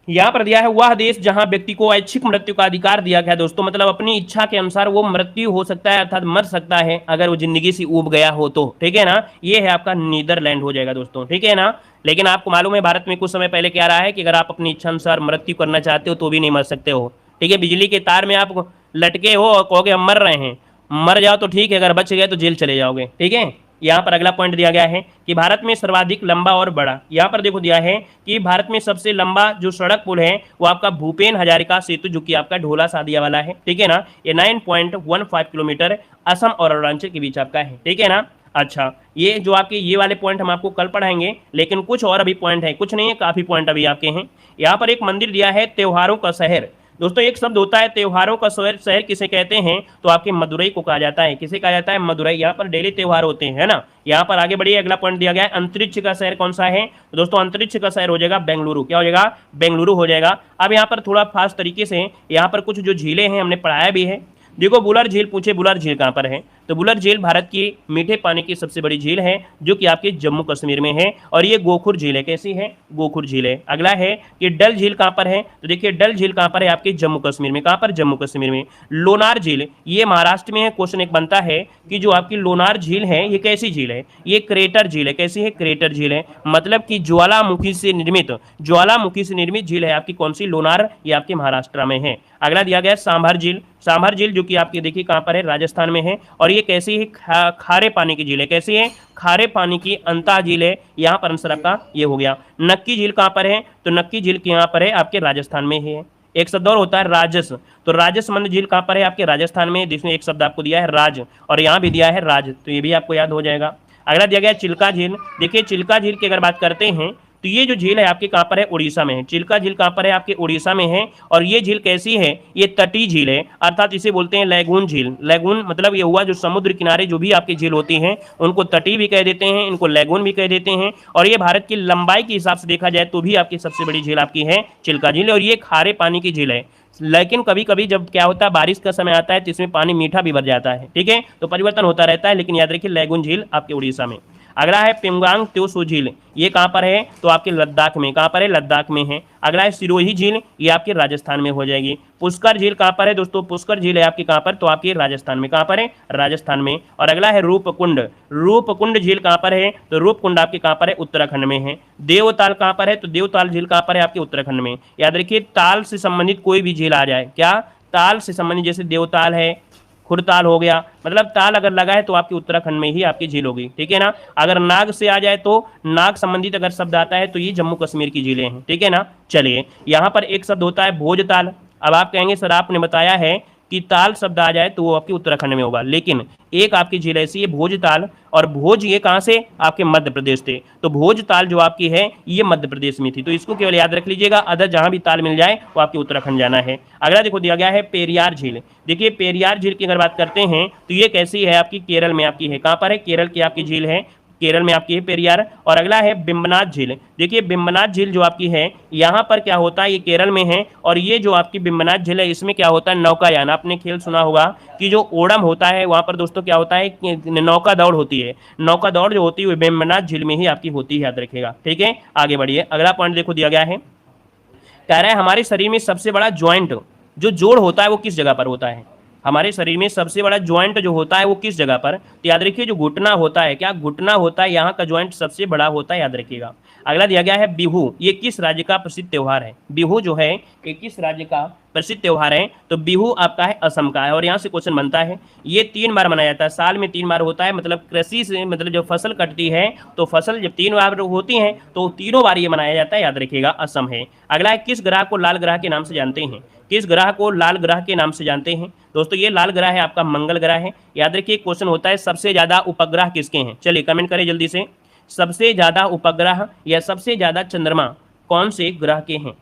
यहां पर दिया है वह देश जहां व्यक्ति को ऐच्छिक मृत्यु का अधिकार दिया गया। दोस्तों मतलब अपनी इच्छा के अनुसार वो मृत्यु हो सकता है, अर्थात मर सकता है अगर वो जिंदगी से ऊब गया हो तो। ठीक है ना, ये है आपका नीदरलैंड हो जाएगा दोस्तों। ठीक है ना, लेकिन आपको मालूम है भारत में कुछ समय पहले क्या रहा है कि अगर आप अपनी इच्छा अनुसार मृत्यु करना चाहते हो तो भी नहीं मर सकते हो। ठीक है, बिजली के तार में आप लटके हो और कहोगे हम मर रहे हैं, मर जाओ तो ठीक है, अगर बच गए तो जेल चले जाओगे। ठीक है, यहाँ पर अगला पॉइंट दिया गया है कि भारत में सर्वाधिक लंबा और बड़ा, यहाँ पर देखो दिया है कि भारत में सबसे लंबा जो सड़क पुल है वो आपका भूपेन हजारिका सेतु, जो कि आपका ढोला सादिया वाला है। ठीक है ना, ये 9.15 किलोमीटर असम और अरुणाचल के बीच आपका है। ठीक है ना, अच्छा ये जो आपके ये वाले पॉइंट हम आपको कल पढ़ाएंगे, लेकिन कुछ और अभी पॉइंट है, कुछ नहीं है, काफी पॉइंट अभी आपके हैं। यहाँ पर एक मंदिर दिया है त्योहारों का शहर। दोस्तों एक शब्द होता है त्योहारों का शहर, शहर किसे कहते हैं, तो आपके मदुरई को कहा जाता है। किसे कहा जाता है, मदुरई। यहाँ पर डेली त्योहार होते हैं, है ना। यहाँ पर आगे बढ़िए, अगला पॉइंट दिया गया है अंतरिक्ष का शहर कौन सा है, तो दोस्तों अंतरिक्ष का शहर हो जाएगा बेंगलुरु। क्या हो जाएगा, बेंगलुरु हो जाएगा। अब यहाँ पर थोड़ा फास्ट तरीके से यहाँ पर कुछ जो झीलें हैं हमने पढ़ाया भी है। देखो बुलर झील पूछे, बुलर झील कहाँ पर है, तो बुलर झील भारत की मीठे पानी की सबसे बड़ी झील है, जो कि आपके जम्मू कश्मीर में है। और ये गोखुर झील है, कैसी है, गोखुर झील है। अगला है कि डल झील कहाँ पर है, तो देखिए डल झील कहाँ पर है, आपके जम्मू कश्मीर में। कहाँ पर, जम्मू कश्मीर में। लोनार झील ये महाराष्ट्र में है। क्वेश्चन एक बनता है कि जो आपकी लोनार झील है ये कैसी झील है, ये क्रेटर झील है। कैसी है, क्रेटर झील है, मतलब कि ज्वालामुखी से निर्मित झील है आपकी। कौन सी, लोनार, ये आपके महाराष्ट्र में है। अगला दिया गया सांभर झील, सांभर झील जो कि आपकी देखिए कहाँ पर है, राजस्थान में है। और ये कैसी है, खारे पानी की झील है। कैसी है, खारे पानी की अंता झील है। यहाँ पर आंसर आपका ये हो गया। नक्की झील कहाँ पर है, तो नक्की झील के यहाँ पर है आपके राजस्थान में है। एक शब्द और होता है राजस, तो राजसमंद झील कहाँ पर है, आपके राजस्थान में, जिसमें एक शब्द आपको दिया है राज, और यहाँ भी दिया है राज, तो ये भी आपको याद हो जाएगा। अगला दिया गया चिल्का झील। देखिए चिल्का झील की अगर बात करते हैं तो ये जो झील है आपके कहाँ पर है, उड़ीसा में है। चिल्का झील कहाँ पर है, आपके उड़ीसा में है। और ये झील कैसी है, ये तटीय झील है, अर्थात इसे बोलते हैं लैगून झील। लैगून मतलब ये हुआ जो समुद्र किनारे जो भी आपकी झील होती हैं उनको तटीय भी कह देते हैं, इनको लैगून भी कह देते हैं। और ये भारत की लंबाई के हिसाब से देखा जाए तो भी आपकी सबसे बड़ी झील आपकी है चिल्का झील, और ये खारे पानी की झील है। लेकिन कभी कभी जब क्या होता है, बारिश का समय आता है तो इसमें पानी मीठा भी भर जाता है। ठीक है, तो परिवर्तन होता रहता है, लेकिन याद रखिए लैगून झील आपके उड़ीसा में। अगला है पेंगांग त्योसो झील, ये कहाँ पर है, तो आपके लद्दाख में। कहाँ पर है, लद्दाख में है। अगला है सिरोही झील, ये आपके राजस्थान में हो जाएगी। पुष्कर झील कहाँ पर है दोस्तों, पुष्कर झील है आपकी कहाँ पर, तो आपके राजस्थान में। कहाँ पर है, राजस्थान में। और अगला है रूपकुंड, रूपकुंड झील कहाँ पर है, तो रूपकुंड आपके कहाँ पर है, उत्तराखंड में है। देवताल कहाँ पर है, तो देवताल झील कहाँ पर है, आपके उत्तराखंड में। याद रखिए ताल से संबंधित कोई भी झील आ जाए, क्या, ताल से संबंधित, जैसे देवताल है, खुरताल हो गया, मतलब ताल अगर लगा है तो आपकी उत्तराखंड में ही आपकी झील होगी। ठीक है ना। अगर नाग से आ जाए तो नाग संबंधित अगर शब्द आता है तो ये जम्मू कश्मीर की झीलें हैं। ठीक है ना। चलिए यहाँ पर एक शब्द होता है भोजताल। अब आप कहेंगे सर आपने बताया है कि ताल शब्द आ जाए तो वो आपकी उत्तराखंड में होगा, लेकिन एक आपकी झील ऐसी है भोजताल, और भोज ये कहाँ से, आपके मध्य प्रदेश थे, तो भोजताल जो आपकी है ये मध्य प्रदेश में थी, तो इसको केवल याद रख लीजिएगा। अदर जहाँ भी ताल मिल जाए वो आपके उत्तराखंड जाना है। अगला देखो दिया गया है पेरियार झील। देखिए पेरियार झील की अगर बात करते हैं तो ये कैसी है, आपकी केरल में आपकी है। कहाँ पर है, केरल की आपकी झील है, केरल में आपकी है पेरियार। और अगला है बिम्बनाथ झील। देखिए बिम्बनाथ झील जो आपकी है यहाँ पर क्या होता है, ये केरल में है। और ये जो आपकी बिम्बनाथ झील है इसमें क्या होता है, नौकायान। आपने खेल सुना होगा कि जो ओणम होता है वहाँ पर दोस्तों क्या होता है, नौका दौड़ होती है। नौका दौड़ जो होती है बिम्बनाथ झील में ही आपकी होती है, याद रखेगा। ठीक है, आगे बढ़िए। अगला पॉइंट देखो दिया गया है, कह रहा है हमारे शरीर में सबसे बड़ा ज्वाइंट जो जोड़ होता है वो किस जगह पर होता है। हमारे शरीर में सबसे बड़ा ज्वाइंट जो होता है वो किस जगह पर, तो याद रखिए जो घुटना होता है, क्या घुटना होता है, यहाँ का ज्वाइंट सबसे बड़ा होता है, याद रखिएगा। अगला दिया गया है बिहू, ये किस राज्य का प्रसिद्ध त्योहार है। बिहू जो है ये किस राज्य का प्रसिद्ध त्योहार है, तो बिहू आपका है असम का है। और यहाँ से क्वेश्चन बनता है, ये 3 बार मनाया जाता है, साल में 3 बार होता है, मतलब कृषि से मतलब जब फसल कटती है तो फसल जब 3 बार होती है तो तीनों बार ये मनाया जाता है, याद रखिएगा, असम है। अगला है किस ग्रह को लाल ग्रह के नाम से जानते हैं, किस ग्रह को लाल ग्रह के नाम से जानते हैं। दोस्तों ये लाल ग्रह है आपका मंगल ग्रह है। याद रखिए क्वेश्चन होता है सबसे ज्यादा उपग्रह किसके हैं, चलिए कमेंट करें जल्दी से, सबसे ज्यादा उपग्रह या सबसे ज्यादा चंद्रमा कौन से ग्रह के हैं,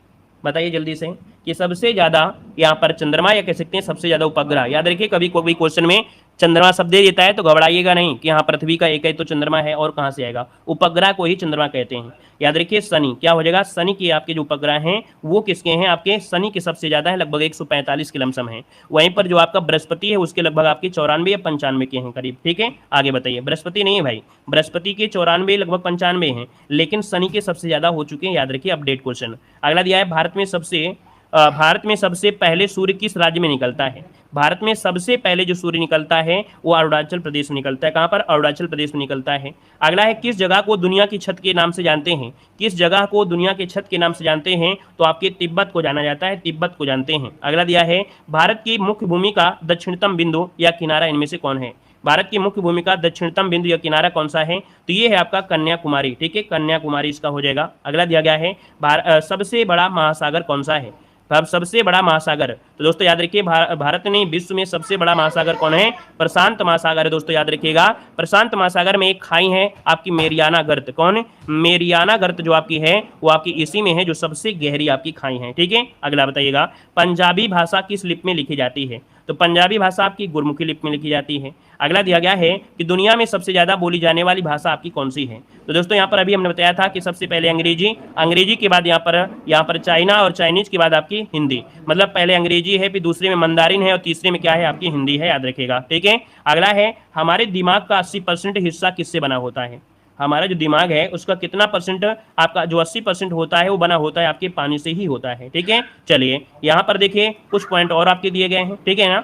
बताइए जल्दी से कि सबसे ज्यादा यहाँ पर चंद्रमा या कह सकते हैं सबसे ज्यादा उपग्रह। याद रखिए कभी कोई क्वेश्चन में चंद्रमा शब्द दे देता है तो घबराइएगा नहीं कि यहाँ पृथ्वी का एक है तो चंद्रमा है और कहाँ से आएगा, उपग्रह को ही चंद्रमा कहते हैं। याद रखिए शनि, क्या हो जाएगा, शनि के आपके जो उपग्रह हैं वो किसके हैं, आपके शनि के सबसे ज्यादा है, लगभग 145 के लमसम है। वहीं पर जो आपका बृहस्पति है उसके लगभग आपके 94 या 95 के हैं करीब। ठीक है आगे बताइए, बृहस्पति नहीं है भाई, बृहस्पति के 94 लगभग 95 हैं, लेकिन शनि के सबसे ज्यादा हो चुके हैं। याद रखिए अपडेट क्वेश्चन। अगला दिया है भारत में सबसे पहले सूर्य किस राज्य में निकलता है। भारत में सबसे पहले जो सूर्य निकलता है वो अरुणाचल प्रदेश में निकलता है। कहाँ पर, अरुणाचल प्रदेश में निकलता है। अगला है किस जगह को दुनिया की छत के नाम से जानते हैं, किस जगह को दुनिया के छत के नाम से जानते हैं, तो आपके तिब्बत को जाना जाता है, तिब्बत को जानते हैं। अगला दिया है भारत की मुख्य भूमि का दक्षिणतम बिंदु या किनारा इनमें से कौन है। भारत की मुख्य भूमि का दक्षिणतम बिंदु या किनारा कौन सा है, तो ये है आपका कन्याकुमारी। ठीक है कन्याकुमारी इसका हो जाएगा। अगला दिया गया है सबसे बड़ा महासागर कौन सा है। अब सबसे बड़ा महासागर, तो दोस्तों याद रखिए भारत नहीं विश्व में सबसे बड़ा महासागर कौन है, प्रशांत महासागर है। दोस्तों याद रखिएगा प्रशांत महासागर में एक खाई है आपकी मेरियाना गर्त, कौन है, मेरियाना गर्त जो आपकी है वो आपकी इसी में है, जो सबसे गहरी आपकी खाई है। ठीक है अगला बताइएगा पंजाबी भाषा किस लिपि में लिखी जाती है, तो पंजाबी भाषा आपकी गुरमुखी लिपि में लिखी जाती है। अगला दिया गया है कि दुनिया में सबसे ज्यादा बोली जाने वाली भाषा आपकी कौन सी है, तो दोस्तों यहाँ पर अभी हमने बताया था कि सबसे पहले अंग्रेजी, अंग्रेजी के बाद यहाँ पर चाइना और चाइनीज के बाद आपकी हिंदी, मतलब पहले अंग्रेजी है फिर दूसरे में मंदारिन है और तीसरे में क्या है आपकी हिंदी है, याद रखिएगा। ठीक है अगला है हमारे दिमाग का 80% हिस्सा किससे बना होता है। हमारा जो दिमाग है उसका कितना परसेंट, आपका जो 80% होता है वो बना होता है आपके पानी से ही होता है। ठीक है चलिए यहाँ पर देखिए कुछ पॉइंट और आपके दिए गए हैं। ठीक है ना,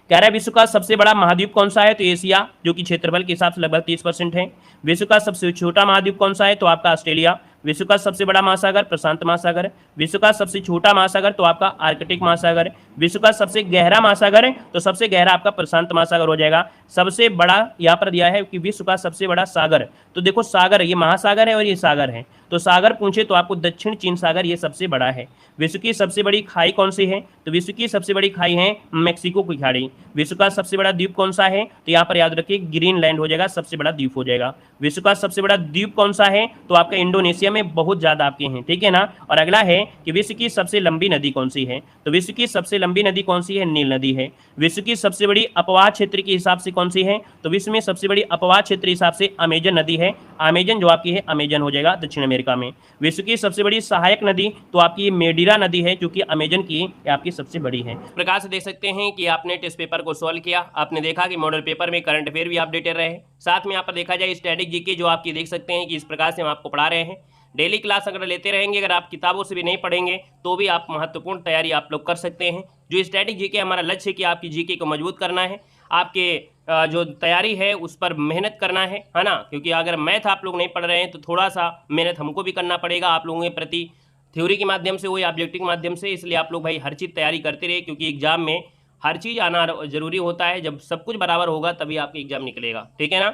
कह रहा है विश्व का सबसे बड़ा महाद्वीप कौन सा है, तो एशिया, जो कि क्षेत्रफल के हिसाब से लगभग 30% है। विश्व का सबसे छोटा महाद्वीप कौन सा है, तो आपका ऑस्ट्रेलिया। विश्व का सबसे बड़ा महासागर प्रशांत महासागर। विश्व का सबसे छोटा महासागर तो आपका आर्कटिक महासागर। विश्व का सबसे गहरा महासागर है तो सबसे गहरा आपका प्रशांत महासागर हो जाएगा। सबसे बड़ा यहाँ पर दिया है कि विश्व का सबसे बड़ा सागर, तो देखो सागर, ये महासागर है और ये सागर है, तो सागर पूछे तो आपको दक्षिण चीन सागर ये सबसे बड़ा है। विश्व की सबसे बड़ी खाई कौन सी है, तो विश्व की सबसे बड़ी खाई है मैक्सिको की खाड़ी। विश्व का सबसे बड़ा द्वीप कौन सा है, तो यहाँ पर याद रखिए ग्रीनलैंड हो जाएगा, सबसे बड़ा द्वीप हो जाएगा। विश्व का सबसे बड़ा द्वीप कौन सा है, तो आपका इंडोनेशिया में बहुत ज्यादा आपके हैं। ठीक है ना, और अगला है कि विश्व की सबसे लंबी नदी कौन सी है, तो विश्व की सबसे लंबी नदी कौन सी है, नील नदी है। विश्व की सबसे बड़ी अपवाह क्षेत्र के हिसाब से कौन सी है, तो विश्व में सबसे बड़ी अपवाह क्षेत्र हिसाब से अमेजन नदी है। अमेजन जो आपकी है अमेजन हो जाएगा दक्षिण अमेरिका में। विश्व की सबसे बड़ी सहायक नदी तो आपकी मेडिरा नदी है, जो कि अमेजन की आपकी सबसे बड़ी है। इस प्रकार से देख सकते हैं कि आपने टेस्ट पेपर को सॉल्व किया, आपने देखा कि मॉडल पेपर में करंट अफेयर भी अपडेटेड रहे, साथ में यहाँ पर देखा जाए स्टैटिक जीके जो आपकी देख सकते हैं कि इस प्रकार से हम आपको पढ़ा रहे हैं। डेली क्लास अगर लेते रहेंगे, अगर आप किताबों से भी नहीं पढ़ेंगे तो भी आप महत्वपूर्ण तैयारी आप लोग कर सकते हैं। जो स्टैटिक जीके हमारा लक्ष्य है कि आपकी जीके को मजबूत करना है, आपके जो तैयारी है उस पर मेहनत करना है ना, क्योंकि अगर मैथ आप लोग नहीं पढ़ रहे हैं तो थोड़ा सा मेहनत हमको भी करना पड़ेगा आप लोगों के प्रति, थ्योरी के माध्यम से हो या ऑब्जेक्टिव के माध्यम से। इसलिए आप लोग भाई हर चीज़ तैयारी करते रहे, क्योंकि एग्जाम में हर चीज़ आना जरूरी होता है। जब सब कुछ बराबर होगा तभी आपका एग्जाम निकलेगा। ठीक है ना,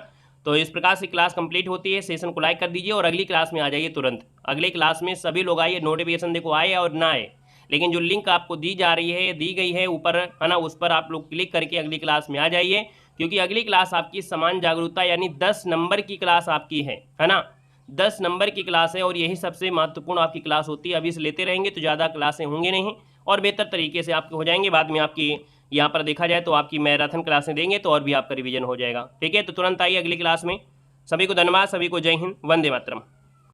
तो इस प्रकार से क्लास कंप्लीट होती है। सेशन को लाइक कर दीजिए और अगली क्लास में आ जाइए तुरंत। अगले क्लास में सभी लोग आइए, नोटिफिकेशन देखो आए और ना आए, लेकिन जो लिंक आपको दी जा रही है, दी गई है ऊपर है ना, उस पर आप लोग क्लिक करके अगली क्लास में आ जाइए, क्योंकि अगली क्लास आपकी समान जागरूकता यानी 10 नंबर की क्लास आपकी है ना, 10 नंबर की क्लास है और यही सबसे महत्वपूर्ण आपकी क्लास होती है। अभी से लेते रहेंगे तो ज़्यादा क्लासें होंगी नहीं और बेहतर तरीके से आपके हो जाएंगे। बाद में आपकी यहाँ पर देखा जाए तो आपकी मैराथन क्लासें देंगे तो और भी आपका रिवीजन हो जाएगा। ठीक है, तो तुरंत आइए अगली क्लास में। सभी को धन्यवाद, सभी को जय हिंद, वंदे मातरम।